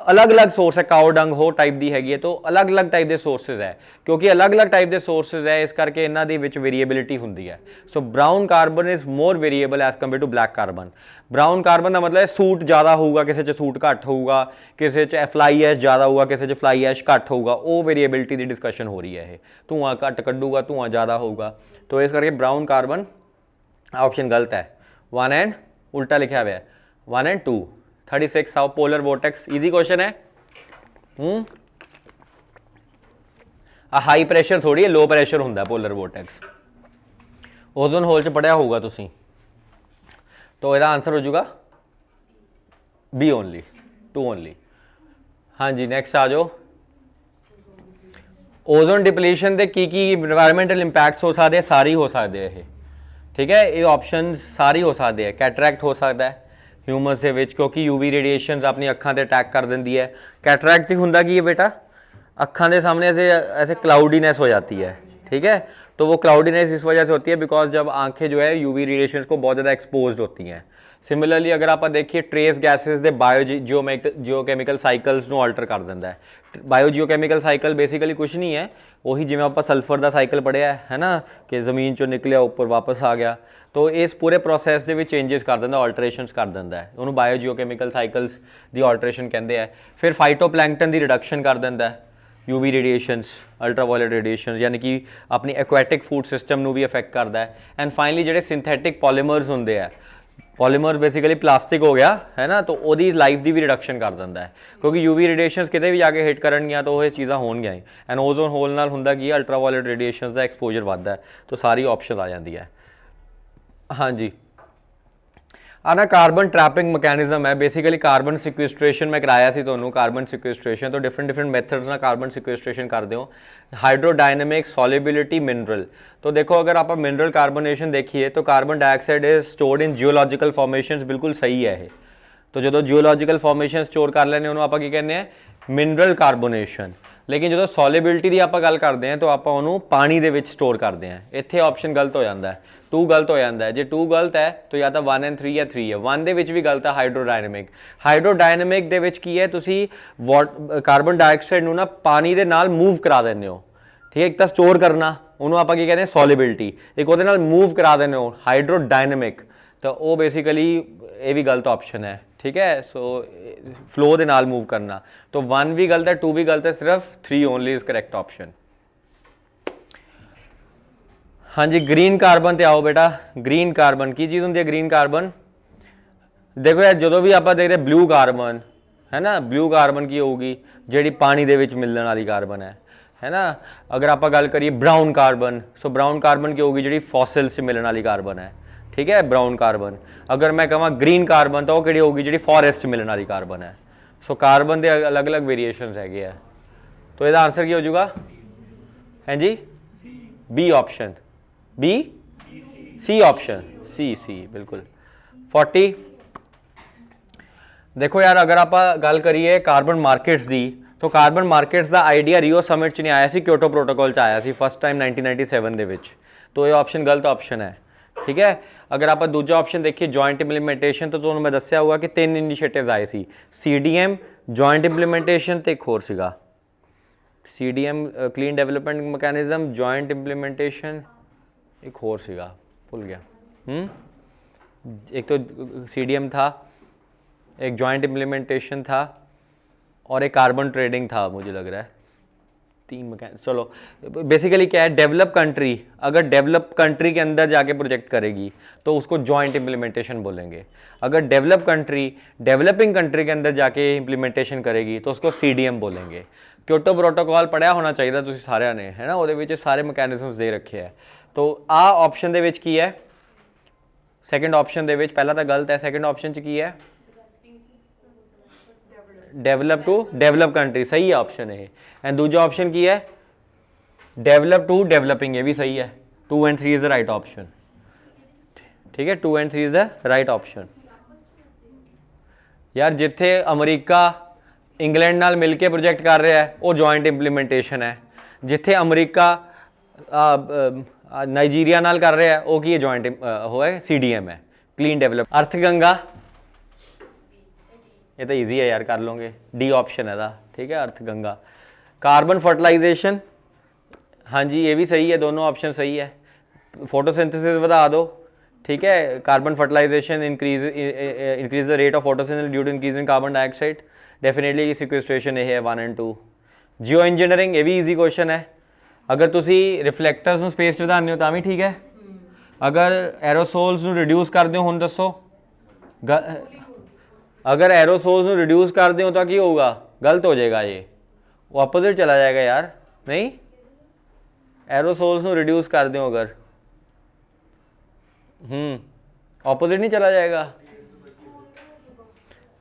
अलग अलग सोर्स है, काओ डंग होर टाइप की हैगी है। तो अलग अलग टाइप के सोर्सेज है, क्योंकि अलग अलग टाइप के सोर्सेज है इस करके इन्हां दे विच वेरीएबिलिटी होंदी है। So brown carbon is more variable as compare to black carbon. Brown carbon का मतलब है सूट ज़्यादा होगा, किसी च सूट घट होगा, किसी च फ्लाई ऐश ज़्यादा होगा, किसी च फ्लाई ऐश घट होगा, वो वेरीएबिलिटी की डिस्कशन हो रही है। ये धुआं घट कड्डूगा, धुआं ज़्यादा होगा, तो इस करके ब्राउन कार्बन ऑप्शन गलत है। 1 एंड उल्टा लिखा हुआ है 1 एंड 2। 36 आओ पोलर वोर्टेक्स, ईजी क्वेश्चन है। हाई प्रेशर थोड़ी है, लो प्रेशर होंगे पोलर वोर्टेक्स। ओजोन होल च पढ़िया होगा तुसी, तो यदा आंसर हो जाएगा बी ओनली, 2 ओनली। हाँ जी नैक्सट आ जाओ। ओजोन डिप्लीशन के की इन्वायरमेंटल इंपैक्ट्स हो सकते हैं, सारी हो सकते हैं, ठीक है। ये ऑप्शन सारी हो सकते हैं। कैटरैक्ट हो सकता है ह्यूमस के विच, क्योंकि यूवी रेडिएशन अपनी अखां ते अटैक कर देंदी है। कैटरैक्ट हुंदा की है बेटा, अखां के सामने ऐसे ऐसे क्लाउडीनेस हो जाती है, ठीक है। तो वो क्लाउडीनेस इस वजह से होती है बिकॉज जब आंखें जो है यूवी रेडिएशन को बहुत ज़्यादा एक्सपोज होती हैं। सिमिलरली अगर आप देखिए ट्रेस गैसेस के जियोकेमिकल साइकल्स ਨੂੰ अल्टर कर देता है। बायो जियोकेमिकल साइकिल बेसिकली कुछ नहीं है, वही जिवें आप सल्फर का साइकिल पढ़िया है ना, कि जमीन चो निकलिया ऊपर वापस आ गया, तो इस पूरे प्रोसैस के चेंजेस कर देंगे, ऑल्टरेशंस कर देंगे है, उन्होंने बायो जियोकेमिकल साइकल्स की ऑल्टरेशन कहते हैं। फिर फाइटोप्लैंकटन की रिडक्शन कर देंगे है यूवी रेडिएशंस, अल्ट्रावायलेट रेडिएशंस, यानी कि अपनी एक्वैटिक फूड सिस्टम ਨੂੰ भी अफेक्ट करता है। एंड फाइनली जो सिंथेटिक पॉलीमर्स होंगे है, पॉलीमर बेसिकली प्लास्टिक हो गया है ना, तो वो लाइफ की भी रिडक्शन कर देता है, क्योंकि यूवी रेडिएशंस कितने भी जाके हिट करनगियां तो वो चीज़ां होणगियां ही। एंड ओजोन होल नाल हुंदा की अल्ट्रावायलेट रेडिएशंस का एक्सपोजर बढ़ता है, तो सारी ऑप्शन आ जाती है। हाँ जी आना कार्बन ट्रैपिंग मैकेनिज्म है, बेसिकली कार्बन सिक्वेस्ट्रेशन मैं कराया सी तुहानूं, कार्बन सिक्वेस्ट्रेशन तो डिफरेंट मैथड्स ना कार्बन सिक्वेस्ट्रेशन करते हो। Hydrodynamic, solubility, mineral. तो देखो अगर आप मिनरल कार्बोनेशन देखिए तो carbon dioxide is stored in geological formations, बिल्कुल सही है ये। तो जो जियोलॉजिकल फॉर्मेशन स्टोर कर लेने उन्होंने आप की कहने हैं मिनरल कार्बोनेशन। लेकिन जो सॉलिबिलिटी की आप गल करते हैं तो आप पानी के स्टोर करते हैं, इतने ऑप्शन गलत हो जाता है, 2 गलत हो जाता है। जो 2 गलत है तो या तो 1 एंड 3 या 3 है। 1 के भी गलत है हाइड्रोडायनेमिक। हाइड्रोडायनेमिक के की है तुसी कार्बन डाइऑक्साइड ना पानी के नाल मूव करा देने हो, ठीक है। एक तो स्टोर करना उन्होंने आप कहते हैं सॉलिबिलिटी, एक वो मूव करा देने हो हाइड्रोडायनेमिक, तो वो बेसिकली ये भी गलत ऑप्शन है, ठीक है। सो फ्लो के नाल मूव करना, तो 1 भी गलत है, 2 भी गलत है, सिर्फ 3 ओनली इज करेक्ट ऑप्शन। हाँ जी ग्रीन कार्बन ते आओ बेटा। ग्रीन कार्बन की चीज़ होंगी है ग्रीन कार्बन, देखो यार जो भी आप देख रहे ब्लू कार्बन है ना, ब्लू कार्बन की होगी जी पानी के मिलने वाली कार्बन है ना। अगर आप गल करिए ब्राउन कार्बन, सो ब्राउन कार्बन की होगी जी फॉसिल से मिलने वाली कार्बन है, ठीक है, ब्राउन कार्बन। अगर मैं कहा ग्रीन कार्बन तो वो होगी जी फॉरेस्ट से मिलने वाली कार्बन है। सो कार्बन के अलग अलग वेरीएशंस है, तो इसका आंसर क्या हो जाएगा है जी B option, B C option, C बिल्कुल। 40 देखो यार अगर आप गल करिए कार्बन मार्केट्स की, तो कार्बन मार्केट्स का आइडिया रियो समिट च नहीं आया सी, क्योटो प्रोटोकॉल च आया सी फस्ट टाइम 1997 के, तो ये ऑप्शन गलत ऑप्शन है, ठीक है। अगर आप दूजा ऑप्शन देखिए जॉइंट इंप्लीमेंटेशन, तो मैं दसिया हुआ कि 3 इनिशिएटिव्स आए सी, CDM, जॉइंट इंप्लीमेंटेशन तो एक होर सीगा CDM clean development mechanism, joint implementation एक होर सीगा भूल गया। एक तो CDM था, एक जॉइंट इंप्लीमेंटेशन था और एक कार्बन ट्रेडिंग था मुझे लग रहा है, 3 मैकेनिज्म। चलो बेसिकली क्या है, डेवलप कंट्री अगर डेवलप कंट्री के अंदर जाके प्रोजेक्ट करेगी तो उसको जॉइंट इंप्लीमेंटेशन बोलेंगे। अगर डेवलप कंट्री डेवलपिंग कंट्री के अंदर जाके इंप्लीमेंटेशन करेगी तो उसको CDM बोलेंगे। क्योटो प्रोटोकॉल पढ़िया होना चाहिए तुसीं सारिਆਂ ने है ना, वो सारे मैकेनिज्म्स दे रखे हैं। तो आ ऑप्शन दे विच की है ਸੈਕੰਡ ਆਪਸ਼ਨ ਦੇ ਵਿੱਚ ਪਹਿਲਾ ਤਾਂ ਗਲਤ ਹੈ, ਸੈਕੰਡ ਆਪਸ਼ਨ 'ਚ ਕੀ ਹੈ ਡਿਵੈਲਪ ਟੂ ਡਿਵੈਲਪ ਕੰਟਰੀ, ਸਹੀ ਹੈ ਆਪਸ਼ਨ ਇਹ। ਐਂਡ ਦੂਜਾ ਆਪਸ਼ਨ ਕੀ ਹੈ डेवलप टू डेवलपिंग, ये भी सही है। 2 and 3 is the right option, ठीक है। 2 and 3 is the right option. यार जिथे अमरीका इंग्लैंड नाल मिल के प्रोजेक्ट कर रहा है वो जॉइंट इंप्लीमेंटेशन है, जिथे अमरीका नाइजीरिया नाल कर रहा है वो की जॉइंट हो है CDM है, क्लीन डेवलप। अर्थ गंगा, ये तो ईजी है यार, कर लोगे, डी ऑप्शन है, ठीक है अर्थ गंगा। कार्बन फर्टिलाइजेशन, हाँ जी ये भी सही है, दोनों ऑप्शन सही है। फोटोसिंथेसिस बता दो, ठीक है। Carbon fertilisation increase the rate of photosynthesis due to increase in carbon dioxide, definitely sequestration ये है 1 and 2। जियो इंजीनियरिंग, ये भी ईजी क्वेश्चन है। अगर तुसी रिफ्लैक्टर्स ਨੂੰ स्पेस ਵਧਾਉਂਦੇ ਹੋ ਤਾਂ ਵੀ ठीक है, अगर एरोसोल्स ਨੂੰ रिड्यूस कर दो, ਹੁਣ ਦੱਸੋ अगर एरोसोल्स ਨੂੰ रिड्यूस कर दो तो ਕੀ होगा, गलत हो जाएगा, ये वो अपोजिट चला जाएगा यार। नहीं, एरोसोल्स ਨੂੰ रिड्यूस कर दो अगर, ऑपोजिट नहीं चला जाएगा,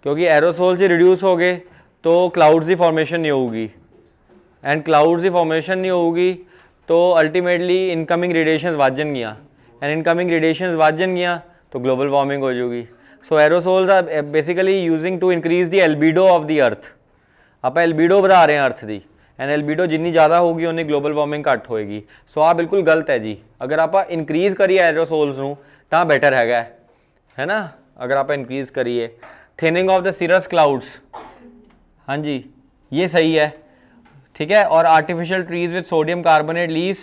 क्योंकि एरोसोल से रिड्यूस हो गए तो क्लाउड्स की फॉर्मेशन नहीं होगी, एंड क्लाउड्स की फॉर्मेशन नहीं होगी तो अल्टीमेटली इनकमिंग रेडिएशंस बढ़ जाएंगियां, एंड इनकमिंग रेडिएशंस बढ़ जाएंगियां तो ग्लोबल वार्मिंग हो जाएगी। So aerosols are basically using to increase the albedo of the earth. आप एल्बीडो बढ़ा रहे हैं अर्थ की, एंड एल्बीडो जिन्नी ज़्यादा होगी उन्नी ग्लोबल वार्मिंग घट होएगी। सो आ बिल्कुल गलत है जी। अगर आप इनक्रीज करिए एरोसोल्स नूं तां बेटर है ना, अगर आप इनक्रीज करिए। Thinning of the cirrus clouds, हाँ जी ये सही है, ठीक है। और artificial trees with sodium carbonate leaves,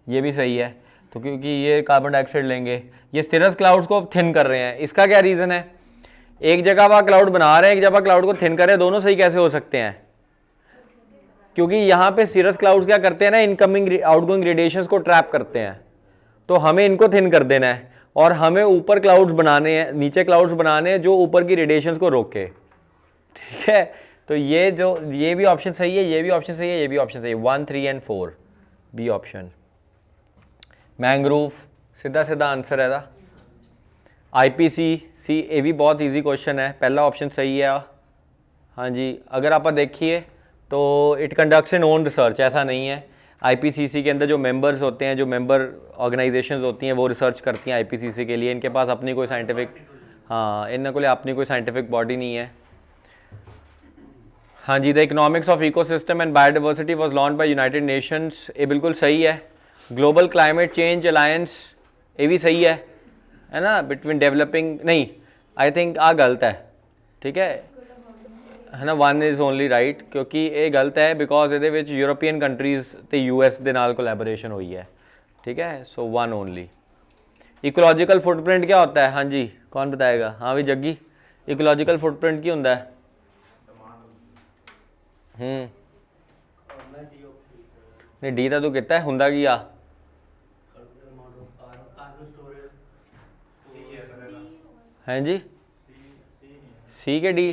ये भी सही है, तो क्योंकि ये कार्बन डाइऑक्साइड लेंगे, ये सिरस क्लाउड्स को थिन कर रहे हैं। इसका क्या रीज़न है, एक जगह आप क्लाउड बना रहे हैं, एक जगह क्लाउड को थिन कर रहे हैं, दोनों सही कैसे हो सकते हैं, क्योंकि यहाँ पे सिरस क्लाउड्स क्या करते हैं ना, इनकमिंग आउटगोइंग रेडिएशंस को ट्रैप करते हैं, तो हमें इनको थिन कर देना है और हमें ऊपर क्लाउड्स बनाने हैं, नीचे क्लाउड्स बनाने हैं जो ऊपर की रेडिएशंस को रोके, ठीक है। तो ये भी ऑप्शन सही है, ये भी ऑप्शन सही है, ये भी ऑप्शन सही है। 1, 3 and 4 बी ऑप्शन। मैंग्रोव, सीधा सीधा आंसर है दा। IPCC, ये भी बहुत ईजी क्वेश्चन है, पहला ऑप्शन सही है, हाँ जी। अगर आप देखिए तो it conducts N one research, ऐसा नहीं है। IPCC के अंदर जो मेंबर्स होते हैं, जो मेंबर ऑर्गेनाइजेशंस होती हैं, वो रिसर्च करती हैं IPCC के लिए। इनके पास अपनी कोई साइंटिफिक, हाँ इन्होंने को अपनी कोई साइंटिफिक बॉडी नहीं है। हाँ जी, the economics of ecosystem and biodiversity was launch by United Nations, ये बिल्कुल सही है। ग्लोबल क्लाइमेट चेंज अलायंस, ये भी सही है ना, बिटवीन डेवलपिंग, नहीं आई थिंक आ गलत है, ठीक है ना। 1 इज़ ओनली राइट, क्योंकि ये गलत है बिकॉज ये यूरोपियन कंट्रीज़ तो US के नाल कोलैबोरेशन हुई है, ठीक है। सो 1 ओनली। इकोलॉजिकल फुटप्रिंट क्या होता है, हाँ जी कौन बताएगा, हाँ भी जग्गी, इकोलॉजिकल फुटप्रिंट क्या होता है। नहीं डी तो तू कितना है, हुंदा की आ हैं जी, सी के डी,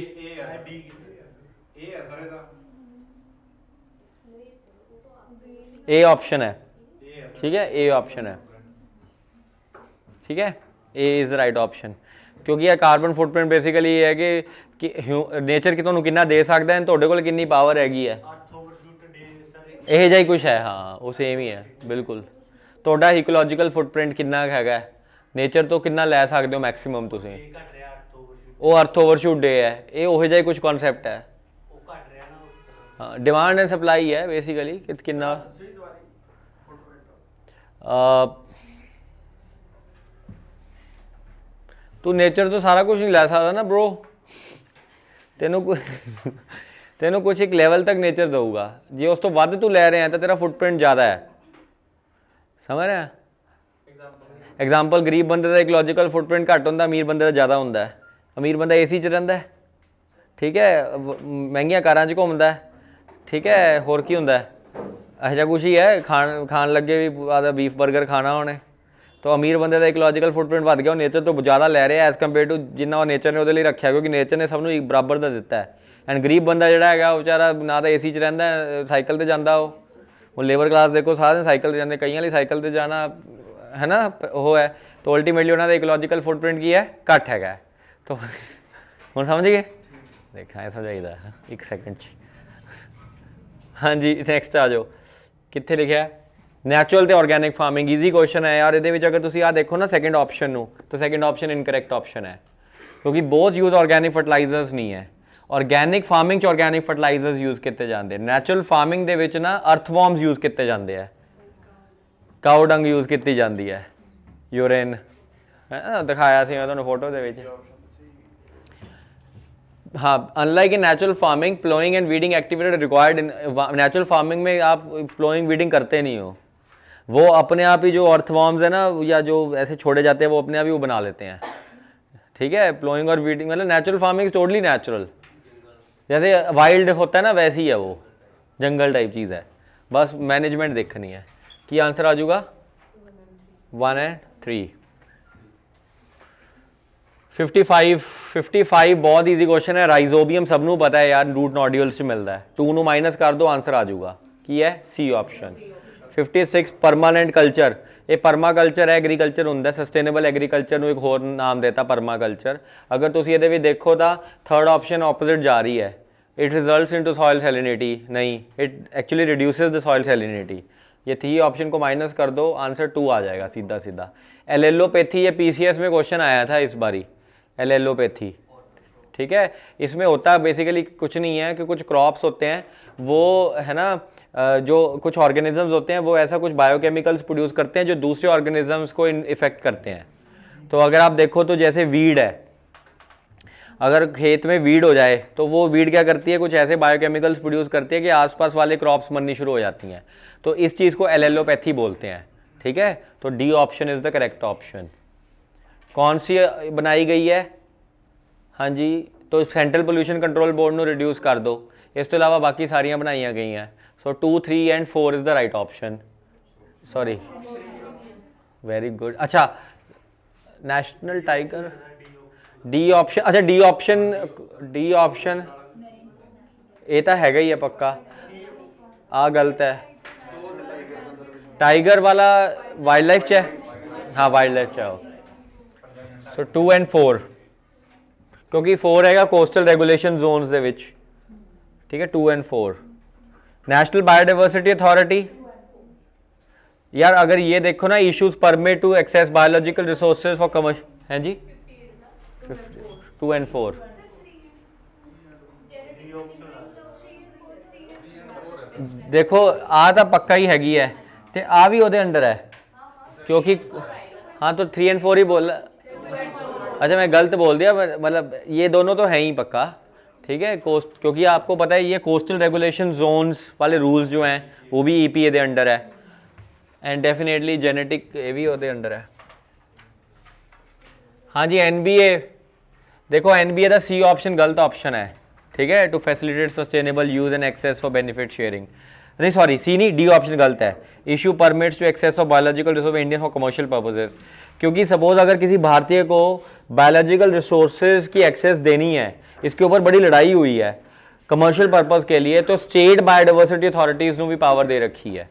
ए ऑप्शन है, ठीक है, ए ऑप्शन है, ठीक है, A is the right option. क्योंकि यह कार्बन फुटप्रिंट बेसिकली ये है कि नेचर कि तुहानूं कितना दे सकता है, तुहाडे कोल कितनी पावर हैगी है, यह जिहा ही कुछ है, हाँ वो सेम ही है बिल्कुल। तुहाडा इकोलॉजिकल फुटप्रिंट कितना हैगा नेचर तो कितना लै सकते हो मैक्सीमम तुसीं, वो अर्थ ओवरशूट डे है, ये उहो जिहा ही कुछ कॉन्सैप्ट है। हाँ डिमांड एंड सप्लाई है बेसिकली कितना। तू नेचर तो सारा कुछ नहीं लै सकता ना ब्रो, तेनों कुछ एक लैवल तक नेचर दूगा, जे उस तो वध तू लै रहे हैं तो तेरा फुटप्रिंट ज़्यादा है, समझ रहे हैं। एग्जाम्पल गरीब बंदे का इकोलॉजिकल फुटप्रिंट घट होंदा, अमीर बंदे का ज़्यादा होंदा है। अमीर बंदा AC च रहिंदा है, ठीक है, महंगिया कारां च घूमदा है, ठीक है, होर की हुंदा है, इहो जिहा कुछ ही है। खान लगे भी आदा बीफ बर्गर खाना उन्हें, तो अमीर बंदे का इकोलॉजिकल फुटप्रिंट बढ़ गया, नेचर तो ज़्यादा लै रहा है एज़ कंपेयर टू जिन्ना नेचर ने वो रखा, क्योंकि नेचर ने सब नूं बराबर का दिता है। एंड गरीब बंदा जिहड़ा हैगा बेचारा ना तो AC च रहिंदा है, साइकिल ते जांदा, वो लेबर क्लास देखो सारे दिन साइकिल ते जांदे, कईयां लई साइकिल ते जाना है ना वो है, तो अल्टीमेटली उन्होंने इकोलॉजिकल फुटप्रिंट की है घट है। तो हम समझ गए, देखा है समझाईदा एक सेकंड हाँ जी नैक्सट आ जाओ कितने लिखा है नैचुरल तो ऑर्गैनिक फार्मिंग ईजी क्वेश्चन है यार। ये अगर तुम आ देखो ना सैकेंड ऑप्शन ਨੂੰ तो सैकेंड ऑप्शन इनकरैक्ट ऑप्शन है क्योंकि बहुत यूज ऑर्गैनिक फर्टिलाइजर्स नहीं है। ऑर्गैनिक फार्मिंग च ऑर्गैनिक फर्टिलाइजर्स यूज किए जाते हैं। नैचुरल फार्मिंग ਦੇ ਵਿੱਚ ना अर्थवॉर्म्स यूज किए जाते हैं, काउ डंग यूज की जाती है, यूरिन है दिखाया ਸੀ मैं ਤੁਹਾਨੂੰ फोटो ਦੇ ਵਿੱਚ। हाँ unlike in natural farming ploughing and weeding activity required in natural farming में आप प्लोइंग वीडिंग करते नहीं हो, वो अपने आप ही जो अर्थवॉर्म्स है ना या जो ऐसे छोड़े जाते हैं वो अपने आप ही वो बना लेते हैं। ठीक है प्लोइंग और वीडिंग मतलब नेचुरल फार्मिंग टोटली नेचुरल, जैसे वाइल्ड होता है ना वैसे ही है, वो जंगल टाइप चीज़ है, बस मैनेजमेंट देखनी है। कि आंसर आ जाऊगा 1 and 3। 55 बहुत ईजी क्वेश्चन है। राइजोबियम सबनों पता है यार, रूट नोड्यूल्स से मिलता है। 2 ਨੂੰ माइनस कर दो आंसर आ जाऊगा की है सी ऑप्शन। 56 परमानेंट कल्चर, ये परमाकल्चर एग्रीकल्चर होंगे, सस्टेनेबल एग्रीकल्चर एक होर नाम देता परमाकल्चर। अगर तुम ये भी देखो तो थर्ड ऑप्शन ऑपोजिट जा रही है, it results into soil salinity, नहीं it actually reduces the soil salinity. ये 3 ऑप्शन को माइनस कर दो आंसर 2 आ जाएगा सीधा सीधा। एलेलोपैथी ये पीसीएस में क्वेश्चन आया था इस बारी, एलेलोपैथी। ठीक है इसमें होता बेसिकली कुछ नहीं है कि कुछ क्रॉप्स होते हैं वो है ना जो कुछ ऑर्गेनिजम्स होते हैं वो ऐसा कुछ बायोकेमिकल्स प्रोड्यूस करते हैं जो दूसरे ऑर्गेनिजम्स को इफेक्ट करते हैं। तो अगर आप देखो तो जैसे वीड है, अगर खेत में वीड हो जाए तो वो वीड क्या करती है, कुछ ऐसे बायोकेमिकल्स प्रोड्यूस करती है कि आसपास वाले क्रॉप्स मरनी शुरू हो जाती हैं, तो इस चीज़ को एलेलोपैथी बोलते हैं। ठीक है तो D option is the correct option. कौन सी बनाई गई है, हाँ जी तो सेंट्रल पोल्यूशन कंट्रोल बोर्ड ਨੂੰ रिड्यूस कर दो, इस तो अलावा बाकी सारिया बनाई गई हैं। सो 2, 3 and 4 is the right option. Sorry very good. अच्छा नेशनल टाइगर डी ऑप्शन, अच्छा डी ऑप्शन ये तो हैगा ही है पक्का, आ गलत है। टाइगर वाला वाइल्ड लाइफ च है, हाँ वाइल्ड लाइफ च है। सो 2 and 4 क्योंकि 4 हैगा कोस्टल रेगुलेशन जोन्स दे विच। ठीक है 2 and 4। नेशनल बायोडाइवर्सिटी अथॉरिटी यार अगर ये देखो ना issues permit to access biological resources for commercial हैं जी 2 and 4। देखो आ तो पक्का ही हैगी है तो आ भी ਉਹਦੇ अंडर है क्योंकि हाँ तो 3 and 4 ही बोल। अच्छा मैं गलत बोल दिया, मतलब ये दोनों तो हैं ही पक्का। ठीक है कोस्ट क्योंकि आपको पता है ये कोस्टल रेगुलेशन जोन्स वाले रूल्स जो हैं वो भी ईपीए के अंडर है एंड डेफिनेटली जेनेटिक ये भी ਉਹਦੇ अंडर है। हाँ जी एनबीए देखो एनबीए का सी ऑप्शन गलत ऑप्शन है। ठीक है to facilitate sustainable use and access for benefit sharing, नहीं सॉरी सी नहीं डी ऑप्शन गलत है। Issue permits to access of biological resource Indian for commercial purposes, क्योंकि सपोज अगर किसी भारतीय को बायोलॉजिकल रिसोर्सेज की एक्सेस देनी है, इसके ऊपर बड़ी लड़ाई हुई है कमर्शियल पर्पस के लिए, तो स्टेट बायोडाइवर्सिटी अथॉरिटीज़ भी पावर दे रखी है।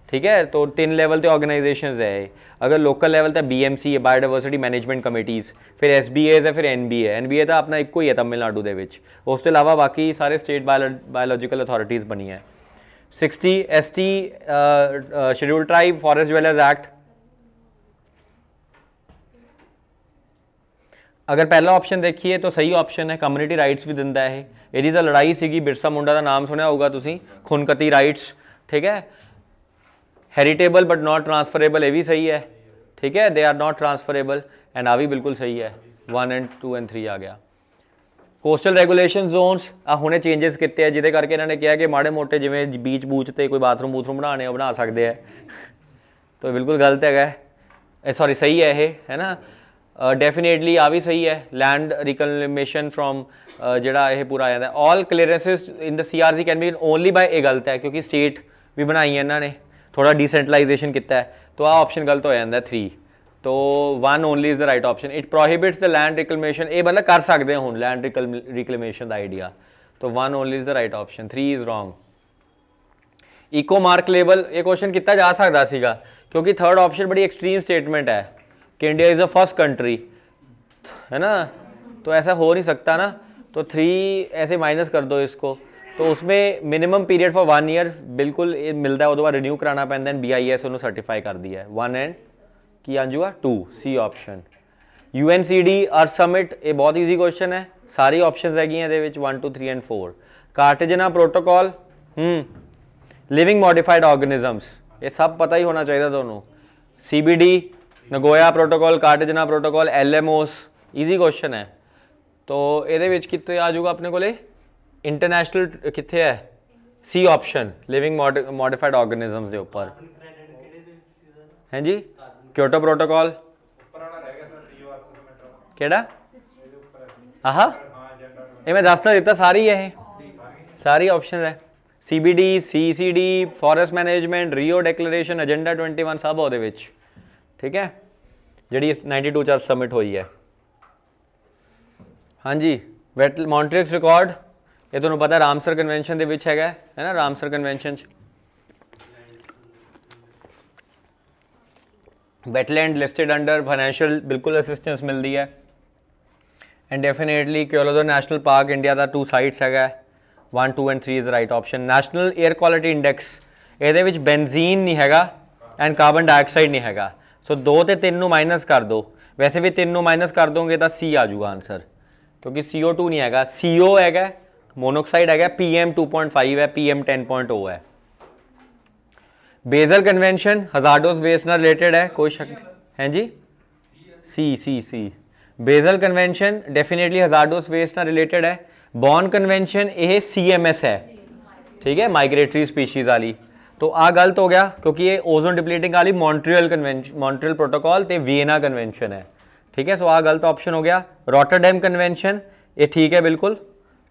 ठीक है तो 3 लेवल के ऑर्गेनाइजेशन है, अगर लोकल लेवल तो BMC है बायोडाइवर्सिटी मैनेजमेंट कमेटीज़, फिर SBAs है, फिर NBA तो अपना एक ही है तमिलनाडु के विच, उस तो अलावा बाकी सारे स्टेट बायोलॉजिकल अथॉरिटीज़ बनी है। 60 ST scheduled tribe forest developers act, अगर पहला ऑप्शन देखिए तो सही ऑप्शन है, कम्युनिटी राइट्स भी दिंदा है। यदि तो लड़ाई सी बिरसा मुंडा का नाम सुनिया होगा तुसी, खुनकती राइट्स। ठीक है हेरिटेबल बट नॉट ट्रांसफरेबल ये भी सही है। ठीक है they are not transferable and आ भी बिल्कुल सही है। 1 and 2 and 3 आ गया। कोस्टल रेगुलेशन जोन्स आ हुणे चेंजेस किए हैं जिहदे करके इन्होंने कहा कि माड़े मोटे जिवें बीच बूच ते कोई बाथरूम बूथरूम बनाने बना सकते हैं, तो बिल्कुल गलत है। सॉरी सही है ये है ना, डेफिनेटली आ भी सही है। लैंड रिकलमेशन फ्रॉम जिहड़ा ये पूरा आ जाता है। All clearances in the CRC can be only by, ये गलत है क्योंकि स्टेट भी बनाई है इन्होंने, थोड़ा डिसेंट्रलाइजेशन किया है, तो आ ऑप्शन गलत हो जाता है 3। तो 1 only is the right option. It prohibits the land reclamation, ये मतलब कर सकते हैं हूँ लैंड रिकलमेशन का आइडिया, तो 1 only is the right option. 3 is wrong. Eco mark label ये क्वेश्चन किया जा सकता सीगा क्योंकि थर्ड ऑप्शन बड़ी एक्सट्रीम स्टेटमेंट है कि India is the first country, है ना, तो ऐसा हो नहीं सकता ना। तो 3 ऐसे माइनस कर दो इसको, तो उसमें मिनिमम पीरियड फॉर 1 ईयर बिल्कुल मिलता है, वो बाद रिन्यू कराना पैंदा, BIS उन्होंने सर्टिफाई कर दिया है। 1 एंड की आंजूगा 2 सी ऑप्शन। UNCD अर्थ समिट, ये बहुत ईजी क्वेश्चन है, सारी ऑप्शंस हैगी 1 2 3 and 4। Cartagena protocol, living modified organisms, ये सब पता ही होना चाहिए दोनों। CBD, Nagoya protocol, Cartagena protocol, LMOs, easy question है। तो ये कितने आ जाऊगा अपने को इंटरनेशनल कितने है C option, living modified organisms के ऊपर, हैं जी। क्योटो प्रोटोकॉल केड़ा, आहा ये मैं दसता दिता, सारी है ये, सारी ऑप्शन है। CBD, CCD, forest management, Rio declaration, agenda 21 सब ਉਹਦੇ ਵਿੱਚ, ठीक है, ਜਿਹੜੀ 92 ਚ सबमिट हुई है। हाँ जी, मॉन्ट्रियल्स रिकॉर्ड, ये ਤੁਹਾਨੂੰ पता रामसर कन्वेंशन ਦੇ ਵਿੱਚ ਹੈਗਾ, है ना, रामसर कन्वेंशन ਚ वेटलैंड लिस्टेड अंडर फाइनैंशियल बिल्कुल असिस्टेंस मिलती है। And definitely Keoladeo national park India का 2 साइट्स है, 1 2 and 3 is the right option. National air quality index, ये बेनजीन नहीं हैगा एंड कार्बन डाइऑक्साइड नहीं हैगा, सो 2 ते 3 माइनस कर दो, वैसे भी 3 माइनस कर दोगे तो C आ जाऊगा आंसर, क्योंकि CO2 नहीं हैगा, CO है, मोनोक्साइड है, PM 2.5 है, PM 10.0 है। बेजल कन्वेंशन हजार्डोस वेस्ट ना रिलेटेड है, कोई शक है जी, सी। बेजल कन्वेंशन डेफिनेटली हजार्डोस वेस्ट ना रिलेटेड है। बॉर्न कन्वेंशन ये CMS है, ठीक है, माइग्रेटरी स्पीशीज़ वाली, तो आ गलत हो गया क्योंकि ये ओजोन डिप्लीटिंग वाली मॉन्ट्रियल कन्वेंशन, मॉन्ट्रियल प्रोटोकॉल ते वियना कन्वेंशन है, ठीक है, सो आ गलत ऑप्शन हो गया। रॉटरडैम कन्वेंशन ये ठीक है, बिल्कुल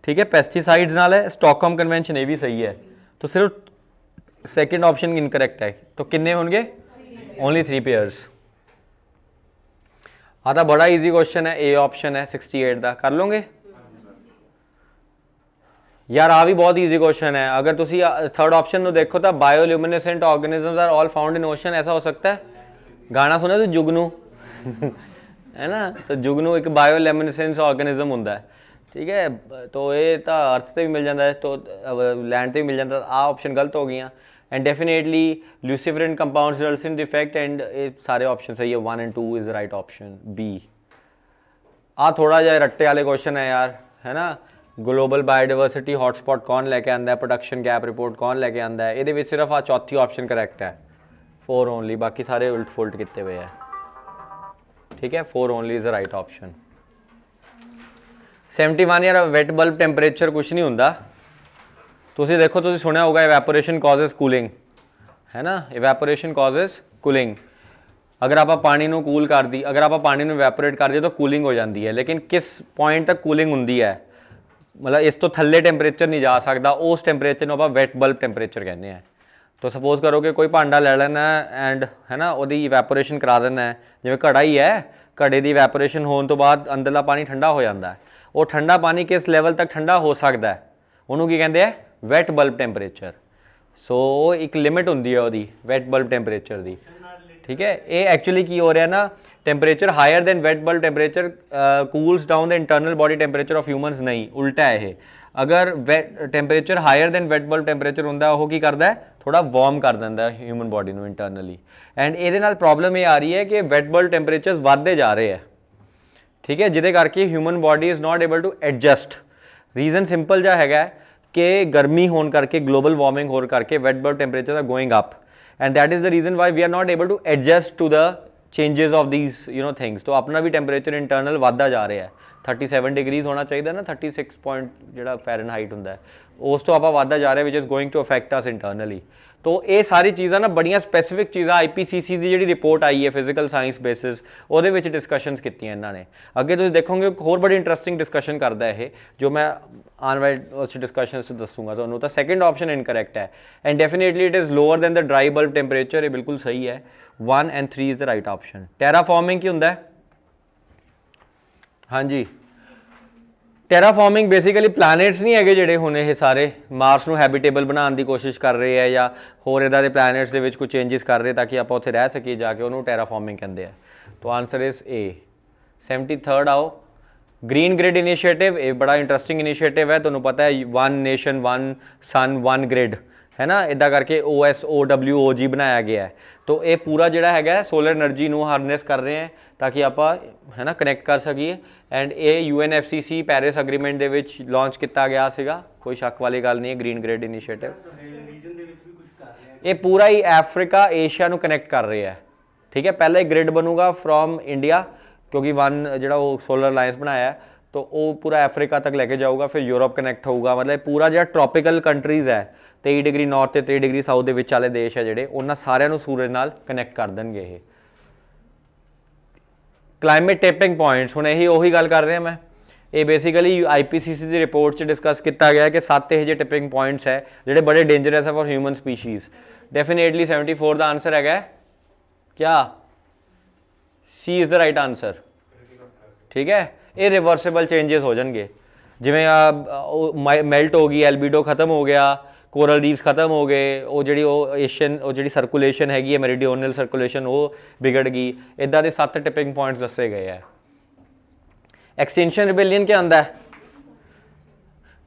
ठीक है, पेस्टिसाइड्स नाल है। स्टॉकहोम कन्वेंशन ये भी सही है, तो सिर्फ सेकेंड ऑप्शन इनकरेक्ट है, तो किन्ने होंगे, ओनली 3 पेयर्स। आता बड़ा इजी क्वेश्चन है, ए ऑप्शन है 68 का, कर लोगे यार, आ भी बहुत इजी क्वेश्चन है। अगर तुम थर्ड ऑप्शन में देखो तो bioluminescent organisms are all found in ocean, ऐसा हो सकता है, गाना सुना तो जुगनू है ना, तो जुगनू एक बायोल्यूमिनेसेंस ऑर्गेनिज्म होंदा है, ठीक है, तो ये तो अर्थ से भी मिल जाता है, तो लैंड से भी मिल जाता है। आ ऑप्शन गलत हो गई। And definitely luciferent compounds results in defect, and ये सारे ऑप्शन सही है, 1 and 2 is right option B। आ थोड़ा जिहा रट्टे वाले क्वेश्चन है यार, है ना। ग्लोबल बायोडाइवर्सिटी हॉटस्पॉट कौन लेके आंदा है, प्रोडक्शन गैप रिपोर्ट कौन लेके आंदा है, ये सिर्फ आ चौथी ऑप्शन करेक्ट है, 4 ओनली, बाकी सारे उल्ट फुलट किए हुए हैं, ठीक है, 4 only is the right option. 71 यार वेट बल्ब टैंपरेचर कुछ नहीं होंदा, तुसी देखो, तुसी सुनिया होगा इवैपोरेशन कॉजेज कूलिंग, है ना, इवैपोरेशन कॉजेज कूलिंग। अगर आप पानी को कूल कर दी, अगर आप पानी को इवैपोरेट कर दिए तो कूलिंग हो जाती है, लेकिन किस पॉइंट तक कूलिंग होंदी है, मतलब इस तो थल्ले टैंपरेचर नहीं जा सकता, उस टैंपरेचर को आप वैट बल्ब टैंपरेचर कहते हैं। तो सपोज करो कि कोई भांडा ले लेना है एंड है ना वो इवैपोरेशन करा देना है, जिवें घड़ा ही है, घड़े की इवैपोरेशन होने तो बाद अंदरला पानी ठंडा हो जाता है, वो ठंडा पानी किस लैवल तक ठंडा हो सकता है, उन्होंने की कहते हैं वैट बल्ब टैंपरेचर। सो एक लिमिट होंदी है वो वैट बल्ब टैंपरेचर की, ठीक है। ये एक्चुअली की हो रहा है ना, temperature higher than wet bulb temperature cools down the internal body temperature of humans, नहीं उल्टा है ये। अगर temperature higher than wet bulb temperature होंदा, वो की करता है, थोड़ा वार्म कर देंदा है ह्यूमन बॉडी को इंटरनली। एंड ये नाल प्रॉब्लम ये आ रही है कि वैट बल्ब टैंपरेचर बढ़ते जा रहे हैं, ठीक है, जिहदे करके human body is not able to adjust. Reason simple जा है कि गर्मी होने करके, ग्लोबल वार्मिंग होने करके wet bulb temperature are going up, and that is the reason why we are not able to adjust to the changes of these things. तो अपना भी टैंपरेचर इंटरनल बढ़ता जा रहा है, 37 डिग्रीज होना चाहिए ना, 36 पॉइंट जो फैरनहाइट होंदा है, उस तो आप बढ़ता जा रहा है, which is going to affect us internally. तो ये सारी चीज़ां ना बड़ियां स्पैसीफिक चीज़ां IPCC की जी रिपोर्ट आई है फिजिकल साइंस बेसिस, वो डिस्कशनस की इन्होंने। अगे तुम देखोगे होर बड़ी इंटरस्टिंग डिस्कशन करता है, जो मैं आने वाले डिस्कशन से दसूँगा तो सेकंड ऑप्शन इनकरेक्ट है, and definitely it is lower than the dry bulb temperature, ये बिल्कुल सही है, 1 and 3 is the right option. Terraforming की होंदा है, हाँ जी, ਟੈਰਾਫਾਰਮਿੰਗ ਬੇਸਿਕਲੀ ਪਲੈਨੇਟਸ ਨਹੀਂ ਹੈਗੇ ਜਿਹੜੇ ਹੁਣ ਇਹ ਸਾਰੇ ਮਾਰਸ ਨੂੰ ਹੈਬਿਟੇਬਲ ਬਣਾਉਣ ਦੀ ਕੋਸ਼ਿਸ਼ ਕਰ ਰਹੇ ਆ ਜਾਂ ਹੋਰ ਇੱਦਾਂ ਦੇ ਪਲੈਨੇਟਸ ਦੇ ਵਿੱਚ ਕੁਝ ਚੇਂਜਸ ਕਰ ਰਹੇ ਤਾਂ ਕਿ ਆਪਾਂ ਉੱਥੇ ਰਹਿ ਸਕੀਏ ਜਾ ਕੇ, ਉਹਨੂੰ ਟੈਰਾਫਾਰਮਿੰਗ ਕਹਿੰਦੇ ਆ। तो आंसर इज ए। 73rd आओ, ग्रीन ग्रिड इनिशिएटिव। ये बड़ा इंटरेस्टिंग इनिशिएटिव है, तुम्हें पता है one nation one sun one grid है ना, इदा करके OSOWOG बनाया गया है। तो ये पूरा जोड़ा है सोलर एनर्जी नू हारनेस कर रहे हैं ताकि आप है ना कनैक्ट कर सकीए। एंड ये UNFCCC पैरिस अग्रीमेंट दे विच लॉन्च किया गया सीगा, कोई शक वाली गल नहीं है। ग्रीन ग्रिड इनिशिएटिव ये पूरा ही अफ्रीका एशिया नू कनैक्ट कर रहे हैं, ठीक है। पहले ग्रिड बनूगा फ्रॉम इंडिया, क्योंकि वन जो वो सोलर अलायंस बनाया है तो वो पूरा अफ्रीका तक लेके जाऊगा, फिर यूरोप कनैक्ट होगा। मतलब पूरा जो ट्रॉपिकल कंट्रीज़ है 23 डिग्री नॉर्थ ते 23 डिग्री साउथ के वाले देश है जोड़े, उन्होंने सारिਆਂ ਨੂੰ सूरज नाल कनैक्ट कर देंगे। ये क्लाइमेट टिपिंग पॉइंट्स हुण यही उही गल कर रहे हैं मैं। ये बेसिकली IPCC की रिपोर्ट च डिस्कस किया गया कि 7 यह टिपिंग पॉइंट्स है जोड़े बड़े डेंजरस है फॉर ह्यूमन स्पीशीज़। डेफिनेटली 74 का आंसर है क्या? C is the right answer, ठीक है। ये रिवर्सिबल चेंजेस हो जाएंगे, जिमें मेल्ट हो गई, एल्बीडो खत्म हो गया, कोरल रीफ्स खत्म हो गए, वो जी एशियन वो जी सर्कुलेशन हैगी है मेरिडियोनल सर्कुलेशन वो बिगड़ गई। इदा के 7 टिपिंग पॉइंट्स दसे गए हैं। एक्सटिंक्शन रिबेलियन क्या आंदा है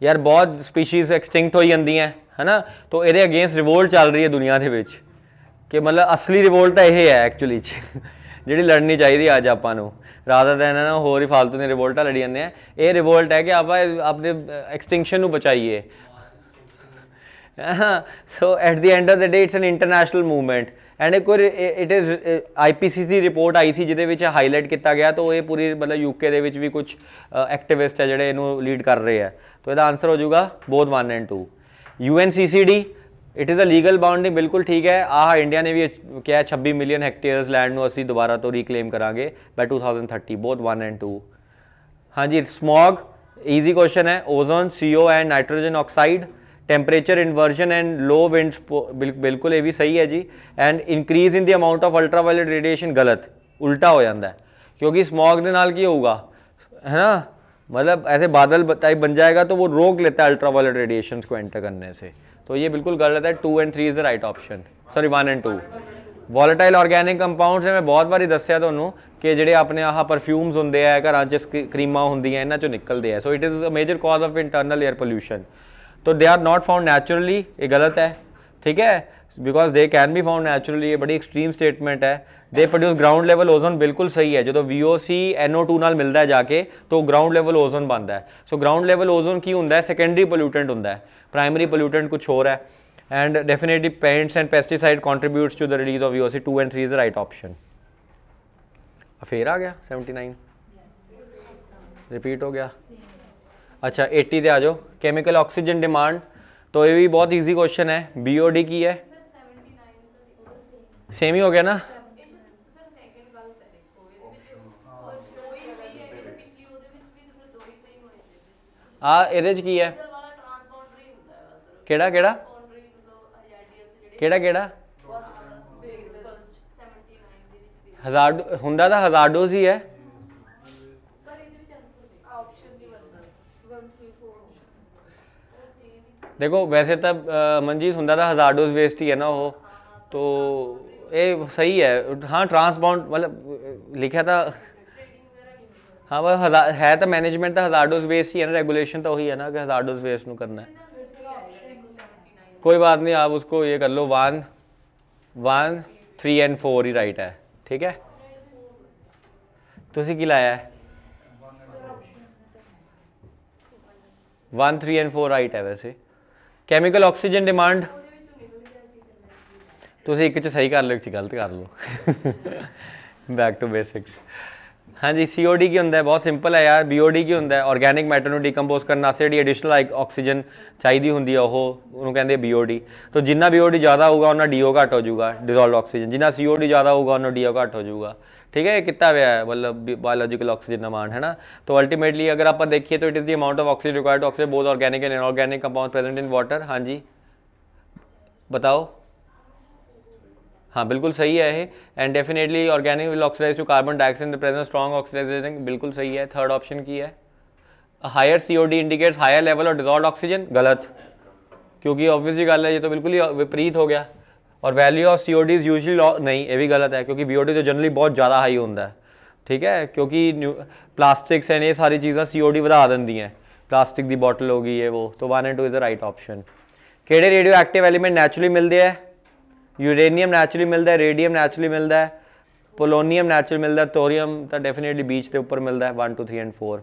यार, बहुत स्पीशीज़ एक्सटिंक्ट हो जाती हैं है ना, तो ये अगेंस्ट रिवोल्ट चल रही है दुनिया के विच कि मतलब असली रिवोल्ट तो यह है एक्चुअली जी लड़नी चाहिए अज आपू राधा दिन ना होर ही फालतू दी रिवोल्टा लड़ी जाते हैं। ये रिवोल्ट है कि आप अपने एक्सटिंक्शन बचाइए। So at the end of the day it's an international movement and एक इट इज़ IPCC रिपोर्ट आई सी जिहदे हाईलाइट किया गया, तो ये पूरी मतलब UK भी कुछ एक्टिविस्ट है जोड़े इनू लीड कर रहे हैं। तो यदा आंसर हो जाऊगा बोथ 1 और 2। UNCCD it is a legal bounding, बिल्कुल ठीक है। इंडिया ने भी क्या 26 मिलियन हैक्टेयर्स लैंड में असी दोबारा तो रिक्लेम करांगे बाय 2030, बोथ 1 और 2। हाँ जी, स्मॉग ईजी क्वेश्चन है। Ozone, CO and nitrogen oxide, temperature inversion and low winds, बिल्कुल ये भी सही है जी। And increase in the amount of ultraviolet radiation, गलत, उल्टा हो जाता है, क्योंकि स्मॉग के नाल की होगा है ना, मतलब ऐसे बादल टाइप बन जाएगा तो वो रोक लेता है अल्ट्रावायलेट रेडिएशन को एंटर करने से, तो ये बिल्कुल गलत है। 2 और 3 is the right option, sorry 1 और 2। वॉलेटाइल ऑर्गैनिक कंपाउंड्स है, मैं बहुत बारी दस्या तुहानूं कि जिहड़े अपने आह परफ्यूम्स होंदे आ घरां च क्रीमां होंदियां इन्हां चों निकलदे आ, so it is a major cause of internal air pollution. तो they are not found naturally, ये गलत है, ठीक है, because they can be found naturally, ये बड़ी एक्सट्रीम स्टेटमेंट है। They produce ground level ozone, बिल्कुल सही है। जो VOC NO2 नाल मिलता है जाके तो ग्राउंड लेवल ओजोन बनता है। सो ग्राउंड लेवल ओजोन की होंदा है, सेकेंडरी पोल्यूटेंट होंदा है, प्राइमरी पोल्यूटेंट कुछ और है। And definitely paints and pesticide contributes to the release of VOC। 2 और 3 इज द राइट ऑप्शन। फिर आ गया 79, रिपीट हो गया। अच्छा 80 पे आ जाओ, केमिकल ऑक्सीजन डिमांड, तो ये भी बहुत ईजी क्वेश्चन है। BOD की है, सेम ही हो गया ना। ये की है केड़ा केड़ा केड़ा केड़ा हज़ार हुंदा तो हज़ारडोज ही है। देखो वैसे तो मंजीत हुंदा तो हज़ारडोज वेस्ट ही है ना वो, तो ये सही है। हाँ ट्रांसबाउंड मतलब लिखा था, हाँ बस है तो मैनेजमेंट तो हज़ारडोज वेस्ट ही है ना, रेगुलेशन तो वही है ना कि हज़ारडोज वेस्ट में करना है। कोई बात नहीं, आप उसको ये कर लो, 1, 3 और 4 ही राइट है, ठीक है। तुसी की लाया है? 1, 3 और 4 राइट है वैसे। केमिकल ऑक्सीजन डिमांड तुसी एक सही कर लो, एक गलत कर लो। Back to basics. हाँ जी, COD की होंदा है, बहुत सिंपल है यार। BOD की होंदा है, ऑर्गैनिक मैटर को डिकंपोज करने वास्ते जी एडिशनल ऑक्सीजन चाहिए होंगी, वो कहते हैं BOD। तो जिन्ना BOD ज़्यादा होगा उन्ना DO घट हो जाऊगा, डिजोल्व ऑक्सीजन, जिन्ना COD ज़्यादा होगा उन्ना DO घट हो जाऊगा, ठीक है। कितना हुआ है मतलब बायोलॉजिकल ऑक्सीजन डिमांड है ना। तो अल्टीमेटली अगर आप देखिए तो it is the amount of oxygen required to oxygen both organic and inorganic compound present in water. हाँ जी बताओ। हाँ बिल्कुल सही है ये। And definitely organic will oxidise to carbon dioxide in the presence strong oxidising, बिल्कुल सही है। 3rd ऑप्शन की है। Higher COD indicates higher level of dissolved oxygen, गलत, क्योंकि ऑब्वियसली गल है, ये तो बिल्कुल ही विपरीत हो गया। और value of COD is usually नहीं, ये भी गलत है, क्योंकि BOD तो जनरली बहुत ज़्यादा हाई होता है, ठीक है, क्योंकि प्लास्टिक्स एंड ये सारी चीज़ें COD ਵਧਾ ਦਿੰਦੀਆਂ, प्लास्टिक की बॉटल होगी ये वो, तो 1 and 2 is the right option. ਕਿਹੜੇ रेडियो एक्टिव एलिमेंट नैचुरली मिलते हैं? यूरेनियम नैचुरली मिलता है, रेडियम नैचुरली मिलता है, पोलोनियम नैचुरल मिलता है, थोरियम तो डेफिनेटली बीच के ऊपर मिलता है। 1 2 3 एंड 4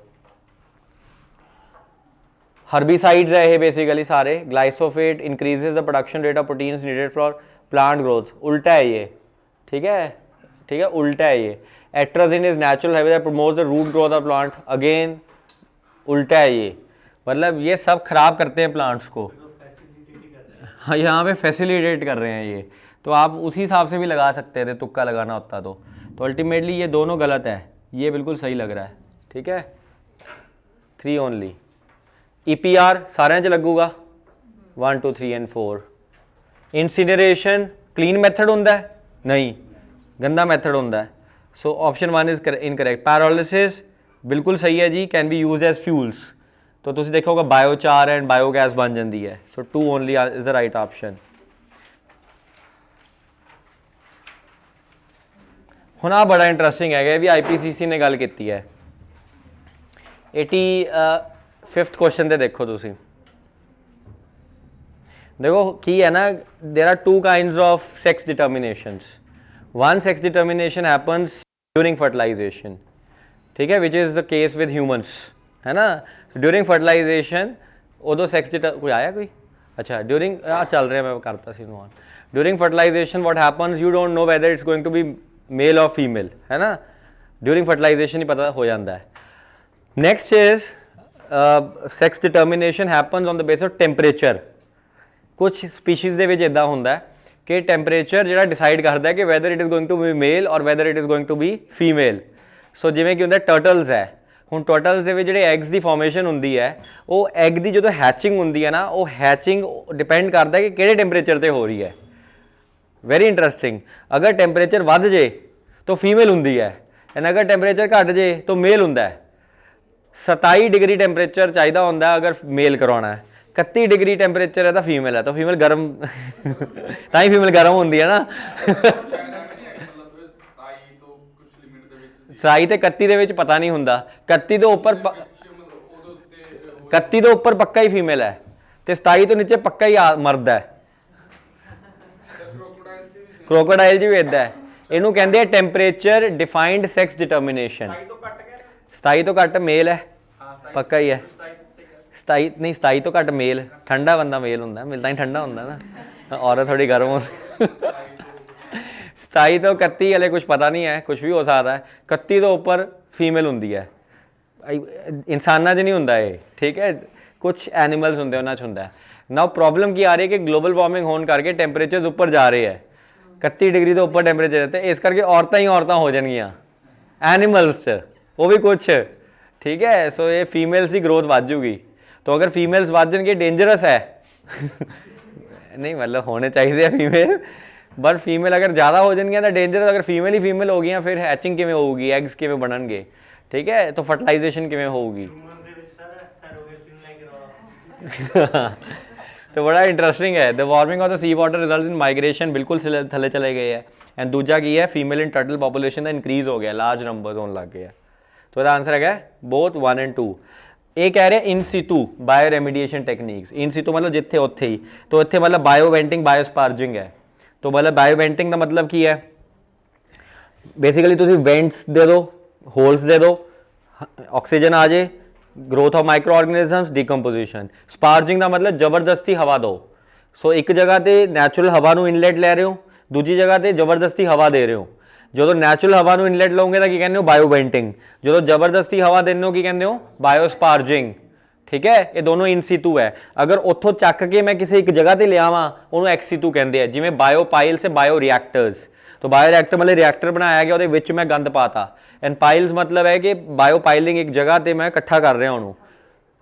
हर्बिसाइड्स है ये बेसिकली सारे। Glyphosate increases the production rate of proteins needed for plant growth, उल्टा है ये, ठीक है, ठीक है, उल्टा है ये। Atrazine is natural habitat promotes the root growth of plant, again उल्टा है ये, मतलब ये सब खराब करते हैं प्लांट्स को। हाँ, यहाँ पे फैसिलिटेट कर रहे हैं ये, तो आप उसी हिसाब से भी लगा सकते थे, तुक्का लगाना होता तो अल्टीमेटली ये दोनों गलत है, ये बिल्कुल सही लग रहा है, ठीक है। 3 ओनली। EPR सारे च लगूगा 1 2 3 एंड 4। इंसिनरेशन क्लीन मैथड होंदा है? नहीं, गंदा मैथड होंदा है, so option 1 is incorrect. Pyrolysis बिल्कुल सही है जी, can be use as fuels, तो तुम देखोगे बायोचार एंड बायोगैस बन जाती है, so 2 only is the right option. हुण आ बड़ा इंटरस्टिंग है भी IPCC ने गल की है। 85th क्वेश्चन ते देखो तुसी, देखो की है ना, there are 2 kinds of sex determinations. One sex determination happens during fertilisation, ठीक है, which is the case with humans, है ना। ड्यूरिंग फर्टिलाइजेशन उदो सेक्स कोई आया कोई, अच्छा ड्यूरिंग चल रहे मैं करता सी ऑन। During fertilisation what happens, you don't know whether it's going to be male और फीमेल, है ना, ड्यूरिंग फर्टिलाइजेशन ही पता हो जाता है। Next is sex determination happens on the base of temperature. कुछ स्पीशीज़ ਦੇ ਵਿੱਚ इदा ਹੁੰਦਾ है कि टैंपरेचर ਜਿਹੜਾ डिसाइड करता है कि whether it is going to be male और whether it is going to be female. So जिमें कि ਹੁੰਦਾ टर्टल्स है, ਹੁਣ टर्टल्स ਦੇ ਵਿੱਚ ਜਿਹੜੇ ਐਗਸ ਦੀ ਫਾਰਮੇਸ਼ਨ ਹੁੰਦੀ ਹੈ, ਉਹ ਐਗ ਦੀ ਜਦੋਂ ਹੈਚਿੰਗ ਹੁੰਦੀ ਹੈ ਨਾ, ਉਹ ਹੈਚਿੰਗ ਡਿਪੈਂਡ ਕਰਦਾ ਹੈ ਕਿ ਕਿਹੜੇ ਟੈਂਪਰੇਚਰ ਤੇ ਹੋ ਰਹੀ ਹੈ। ਵੈਰੀ ਇੰਟਰਸਟਿੰਗ, ਅਗਰ ਟੈਂਪਰੇਚਰ ਵੱਧ ਜੇ ਤਾਂ ਫੀਮੇਲ ਹੁੰਦੀ ਹੈ, ਐਂਡ ਅਗਰ ਟੈਂਪਰੇਚਰ ਘਟ ਜੇ ਤਾਂ ਮੇਲ ਹੁੰਦਾ ਹੈ। 27 डिग्री ਟੈਂਪਰੇਚਰ ਚਾਹੀਦਾ ਹੁੰਦਾ ਅਗਰ ਮੇਲ ਕਰਵਾਉਣਾ ਹੈ, 31 डिग्री ਟੈਂਪਰੇਚਰ है तो फीमेल है, तो फीमेल गर्म ਤਾਂ ਹੀ फीमेल गर्म होंगी है ना। 27 ਤੇ 31 ਦੇ ਵਿੱਚ ਪਤਾ ਨਹੀਂ ਹੁੰਦਾ, 31 ਤੋਂ ਉੱਪਰ 31 ਤੋਂ ਉੱਪਰ ਪੱਕਾ ਹੀ ਫੀਮੇਲ ਹੈ ਤੇ 27 ਤੋਂ ਨੀਚੇ ਪੱਕਾ ਹੀ ਮਰਦ ਹੈ। ਕ੍ਰੋਕੋਡਾਈਲ ਜੀ ਵੀ ਇਦਾਂ ਹੈ, ਇਹਨੂੰ ਕਹਿੰਦੇ ਆ ਟੈਂਪਰੇਚਰ ਡਿਫਾਈਨਡ ਸੈਕਸ ਡਿਟਰਮੀਨੇਸ਼ਨ। 27 ਤੋਂ ਘੱਟ ਮੇਲ ਹੈ, ਪੱਕਾ ਹੀ ਹੈ। 27 नहीं, 27 तो घट मेल, ठंडा बंदा मेल होंगे, मिलता ही ठंडा होंगे ना, औरत थोड़ी गर्म हो। 27 तो 31 हले कुछ पता नहीं है, कुछ भी हो सकता है। 31 तो ऊपर फीमेल होंगी है, इंसाना च नहीं होंगे ये, ठीक है, कुछ एनिमल्स होंगे उन्होंने होंगे। ना प्रॉब्लम की आ रही है कि ग्लोबल वार्मिंग होने करके टैंपरेचर ऊपर जा रहे हैं, 31 डिग्री तो ऊपर टैंपरेचर रहते, इस करके औरतें ही औरतें हो जाएगियाँ एनिमल्स च, वो भी कुछ, ठीक है। सो ये फीमेल्स की ग्रोथ बढ़ जूगी, तो अगर फीमेल्स बढ़ जाएंगे डेंजरस है नहीं, मतलब होने चाहिए फीमेल, बट फीमेल अगर ज़्यादा हो जाएंगे तो डेंजरस। अगर फीमेल ही फीमेल हो गई फिर हैचिंग किमें होगी, एग्स किमें बननगे, ठीक है, तो फर्टिलाइजेशन किमें होगी। तो बड़ा इंटरेस्टिंग है। The warming of the sea water results in migration, बिल्कुल थले चले गए हैं। एंड दूजा की है फीमेल इन टर्टल पॉपुलेशन का इंक्रीज हो गया, लार्ज नंबर्स होने लग गए हैं। तो इसका आंसर है बोथ 1 and 2। ये कह रहे in situ bioremediation techniques, in situ मतलब जिथे उत्थे ही, तो इत्थे मतलब बायो वेंटिंग बायो स्पार्जिंग है। तो मतलब बायो वेंटिंग का मतलब की है, बेसिकली तुसी वेंट्स दे दो, होल्स दे दो, ऑक्सीजन आ जाए, growth of microorganisms, decomposition. Sparging का मतलब जबरदस्ती हवा दो। सो एक जगह पर नैचुरल हवा नू इनलेट लै रहे हो, दूजी जगह पर जबरदस्ती हवा दे रहे हो। जो नैचुरल हवा नू इनलेट लोगे तो की कहते हो बायो वेंटिंग, जो जबरदस्ती हवा देने हो की कहते हो बायो स्पार्जिंग, ठीक है। ये दोनों इन सीटू है। अगर उतों चक के मैं किसी एक जगह पर लिया उन्होंने एक्स सीटू कहते हैं, जिमें बायो पाइल्स से बायो रिएक्टर्स। तो बायो रिएक्टर मतलब रिएक्टर बनाया गया, वो मैं गंद पाता, एंड पाइल्स मतलब है कि बायो पाइलिंग एक जगह पर मैं इकट्ठा कर रहा उन्होंने,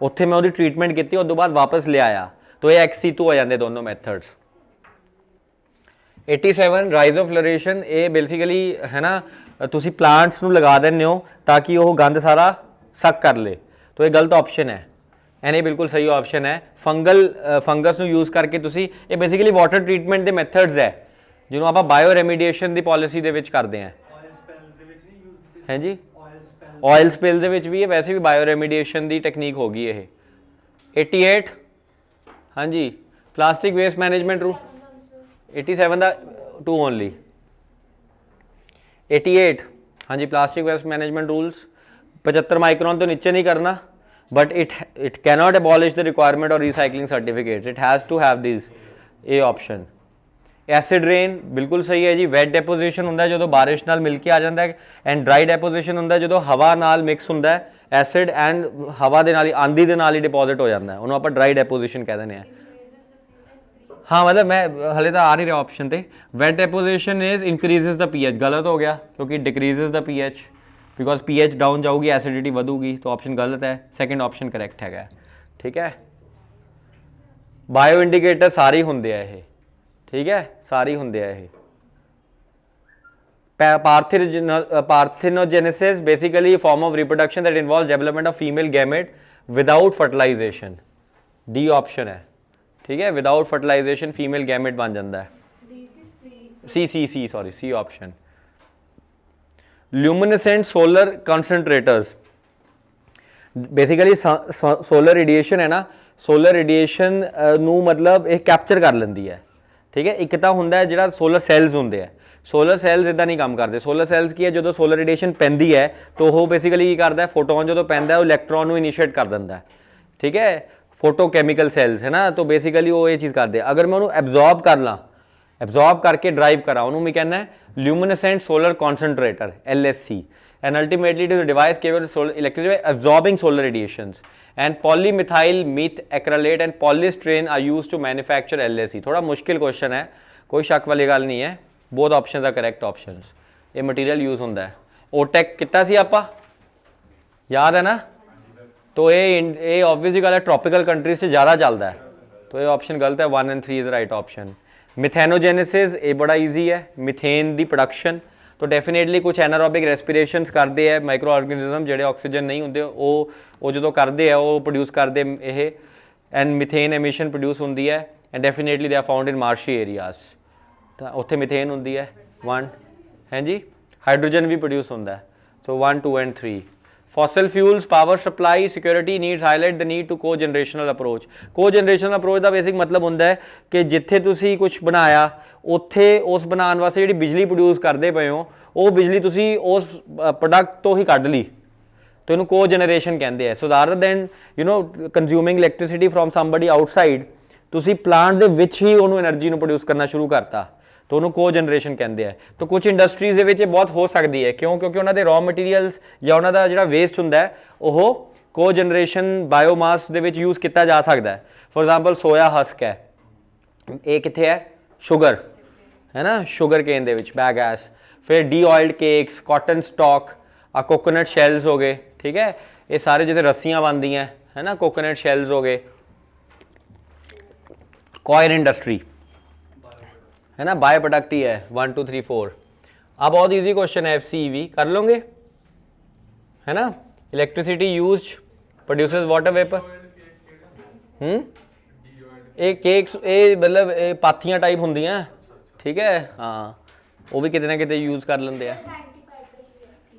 उत्थे मैं वो ट्रीटमेंट की, उस बाद वापस ले आया, तो ये एक्स सीटू हो जाते दोनों मैथड्स। 87 राइज ऑफ फ्लोरेशन, ये बेसिकली है ना, तुसी प्लांट्स नू लगा देने हो ताकि वो गंद सारा सक कर ले। तो ये गलत ऑप्शन है एंड ये बिल्कुल सही ऑप्शन है। फंगस ਨੂੰ ਯੂਜ਼ ਕਰਕੇ ਤੁਸੀਂ ਇਹ ਬੇਸਿਕਲੀ ਵਾਟਰ ਟ੍ਰੀਟਮੈਂਟ ਦੇ ਮੈਥਡਸ ਹੈ ਜਿਹਨੂੰ ਆਪਾਂ ਬਾਇਓ ਰੈਮੀਡੀਏਸ਼ਨ ਦੀ ਪਾਲਿਸੀ ਦੇ ਵਿੱਚ ਕਰਦੇ ਹਾਂ। ਹੈ ਜੀ ਆਇਲ ਸਪਿਲ ਦੇ ਵਿੱਚ ਵੀ ਇਹ ਵੈਸੇ ਵੀ ਬਾਇਓ ਰੈਮੀਡੀਏਸ਼ਨ ਦੀ ਟੈਕਨੀਕ ਹੋ ਗਈ ਇਹ। 88 ਹਾਂਜੀ ਪਲਾਸਟਿਕ ਵੇਸਟ ਮੈਨੇਜਮੈਂਟ रूल 87 ਦਾ 2 ओनली 88 हाँ जी plastic waste management rules 75 micron तो नीचे नहीं करना but it cannot abolish the requirement और recycling certificates it has to have this a option. Acid rain बिल्कुल सही है जी। वैट डेपोजिशन होंगे जो बारिश नाल मिल के आ जाता है एंड ड्राई डेपोजिशन होंगे जो हवा नाल मिक्स होंगे एसिड एंड हवा के नाल आंधी के नाल ही डिपॉजिट हो जाता है उन्होंने आप ड्राई डेपोजिशन कह दें। हाँ मतलब मैं हले तो आ नहीं रहा ऑप्शन पे। Wet deposition is increases the pH गलत हो गया क्योंकि decreases the pH because pH down जाऊगी एसिडिटी बढ़ूगी तो ऑप्शन गलत है। सेकंड ऑप्शन करेक्ट है ठीक है। बायो इंडिकेटर सारे होंगे ये ठीक है सारे होंगे ये। Parthenogenesis basically form of reproduction that involves development of female gamete without fertilization D option है ठीक है। विदाउट फर्टिलाइजेशन फीमेल गैमेट बन जाता है। C sorry C option. Luminescent solar concentrators basically solar radiation है ना सोलर रेडिएशन नू मतलब एक कैप्चर कर लेंदी है ठीक है। एक तो होंगे जो सोलर सैल्स होंगे है सोलर सैल्स इदा नहीं काम करते। सोलर सैल्स की है जो सोलर रेडिएशन पैंदी है तो वह बेसिकली करता है फोटोन जो पैंदा है इलैक्ट्रॉन को इनिशिएट कर देता है ठीक है। फोटोकैमिकल सैल्स है ना तो बेसिकली वो ये चीज़ करते हैं। अगर मैं उन्होंने एब्जॉर्ब कर ला एब्जॉर्ब करके ड्राइव करा उन्होंने मैं कहना है luminescent solar concentrator LSC and ultimately it is a device capable electricity absorbing solar radiations and polymethyl methacrylate and polystyrene are used to manufacture LSC। थोड़ा मुश्किल क्वेश्चन है कोई शक वाली गल नहीं है। Both option are correct option. ये मटीरियल यूज होंगे है। ओटेक कितना सी आपां याद है ना तो ये ऑब्वियसली गल है ट्रॉपिकल कंट्रीज से ज़्यादा चलता है तो ये ऑप्शन गलत है। 1 और 3 इज राइट ऑप्शन। मिथेनोजेनेसिस ये बड़ा ईजी है मिथेन की प्रोडक्शन तो डेफिनेटली कुछ एनारोबिक रेस्पिरेशनस करते हैं माइक्रो ऑर्गेनिज्म जोड़े ऑक्सीजन नहीं होंगे वो जो करते हैं वो प्रोड्यूस करते ये एंड मिथेन एमिशन प्रोड्यूस होंगी है and definitely they are found in marshy areas तो उत्थे मिथेन होंगी है 1 है जी। हाइड्रोजन भी प्रोड्यूस होंगे है तो 1 2 and 3। Fossil fuels power supply security needs highlight the need to co generational approach. Co generational approach का बेसिक मतलब होंगे है कि जिथे तुसी कुछ बनाया उत्थे उस बनाने वास्ते जी बिजली प्रोड्यूस करते पे हो वो बिजली तुसी उस प्रोडक्ट तो ही कढ़ ली तो इन्हू को जनरेशन कहते हैं। So rather than consuming electricity from somebody outside तुसी प्लांट दे विच ही उन्होंने एनर्जी प्रोड्यूस करना शुरू करता तो उन्होंने को जनरेशन कहते हैं। तो कुछ इंडस्ट्रीज़ के बहुत हो सकती है क्यों क्योंकि उन्होंने रॉ मटीरियल्स या उन्होंने जो वेस्ट होंगे वो को जनरेशन बायोमास के यूज़ किया जा सकता है। फॉर एग्जाम्पल सोया हस्क है ये कितने है शुगर है ना शुगर केन दे विच बायोगैस। फिर de oiled cakes cotton stalk coconut shells हो गए ठीक है। ये सारे जैसे रस्सियाँ बनती हैं है ना कोकोनट शैल्स हो गए। कॉयर इंडस्ट्री है ना बाय प्रोडक्ट ही है 1 2 3 4। अब बहुत इजी क्वेश्चन है FCEV कर लोगे है ना। Electricity use produces water vapour ये केक्स ये मतलब पाथियां टाइप होंदियां ठीक है हाँ वो भी कितने ना कितने यूज कर लेंगे।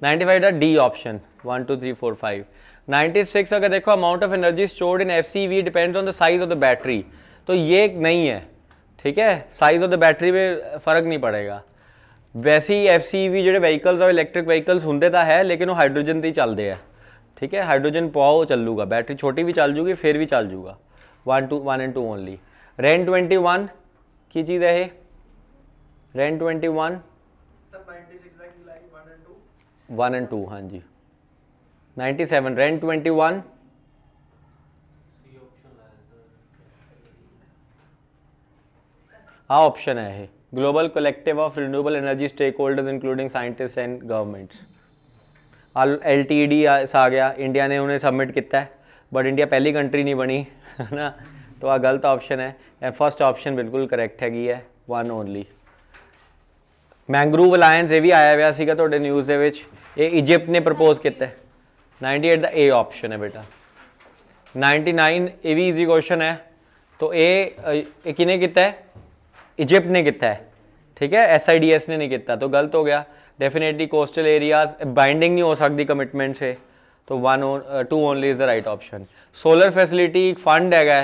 95 का डी ऑप्शन 1 2 3 4 5। 96 अगर देखो amount of energy stored in FCEV depends on the size of the battery तो ये नहीं है ठीक है। साइज ऑफ द बैटरी में फ़र्क नहीं पड़ेगा। वैसे ही FCEV जो व्हीकल्स और इलैक्ट्रिक व्हीकल्स होंगे तो है लेकिन वो हाइड्रोजन से ही चलते हैं ठीक है। हाइड्रोजन पाओ चलूगा बैटरी छोटी भी चल जूगी फिर भी चल जूगा 1 and 2 ओनली। रेन 21 की चीज़ है ये रेन 21 1 and 2 हाँ जी। 97 रेन 21 हाँ ऑप्शन है ये global collective of renewable energy stakeholders including scientist and governments. LTED आ गया इंडिया ने उन्हें सबमिट किया है बट इंडिया पहली कंट्री नहीं बनी है ना तो आ गलत ऑप्शन है। फर्स्ट ऑप्शन बिल्कुल करेक्ट हैगी है 1 ओनली। मैंग्रोव अलायंस ये भी आया हुआ सीगा ਤੁਹਾਡੇ न्यूज़ ਦੇ ਵਿੱਚ ये इजिप्ट ने प्रपोज किया है 98 द ए ऑप्शन है बेटा 99 ਇਹ ਵੀ ਈਜ਼ੀ ਕੁਐਸਚਨ ਹੈ। तो ये किने किता है? इजिप्ट ने किता है, ठीक है, SIDS ने नहीं किया, तो गलत हो गया। डेफिनेटली कोस्टल एरियाज बाइंडिंग नहीं हो सकती कमिटमेंट से, तो 2 only is the right option. Solar facility एक फंड है,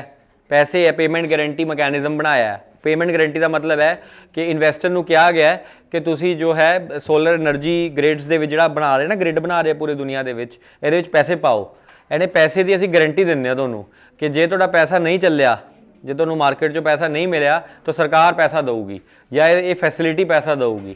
पैसे है, पेमेंट गारंटी मैकेनिज्म बनाया है। पेमेंट गारंटी का मतलब है कि इन्वेस्टर ਨੂੰ ਕਿਹਾ ਗਿਆ ਹੈ ਕਿ ਤੁਸੀਂ ਜੋ ਹੈ ਸੋਲਰ એનર્ਜੀ ਗ੍ਰਿਡਸ ਦੇ ਵਿੱਚ ਜਿਹੜਾ ਬਣਾ ਰਹੇ ਨਾ, ਗ੍ਰਿਡ ਬਣਾ ਰਹੇ ਪੂਰੀ ਦੁਨੀਆ ਦੇ ਵਿੱਚ, ਇਹਦੇ ਵਿੱਚ ਪੈਸੇ ਪਾਓ। ਇਹਨੇ ਪੈਸੇ ਦੀ ਅਸੀਂ ਗਾਰੰਟੀ ਦਿੰਦੇ ਆ ਤੁਹਾਨੂੰ ਕਿ ਜੇ ਤੁਹਾਡਾ ਪੈਸਾ ਨਹੀਂ ਚੱਲਿਆ, ਜੇ ਤੁਹਾਨੂੰ ਮਾਰਕੀਟ 'ਚੋਂ ਪੈਸਾ ਨਹੀਂ ਮਿਲਿਆ, ਤਾਂ ਸਰਕਾਰ ਪੈਸਾ ਦੇਊਗੀ ਜਾਂ ਇਹ ਫੈਸਿਲਿਟੀ ਪੈਸਾ ਦੇਊਗੀ।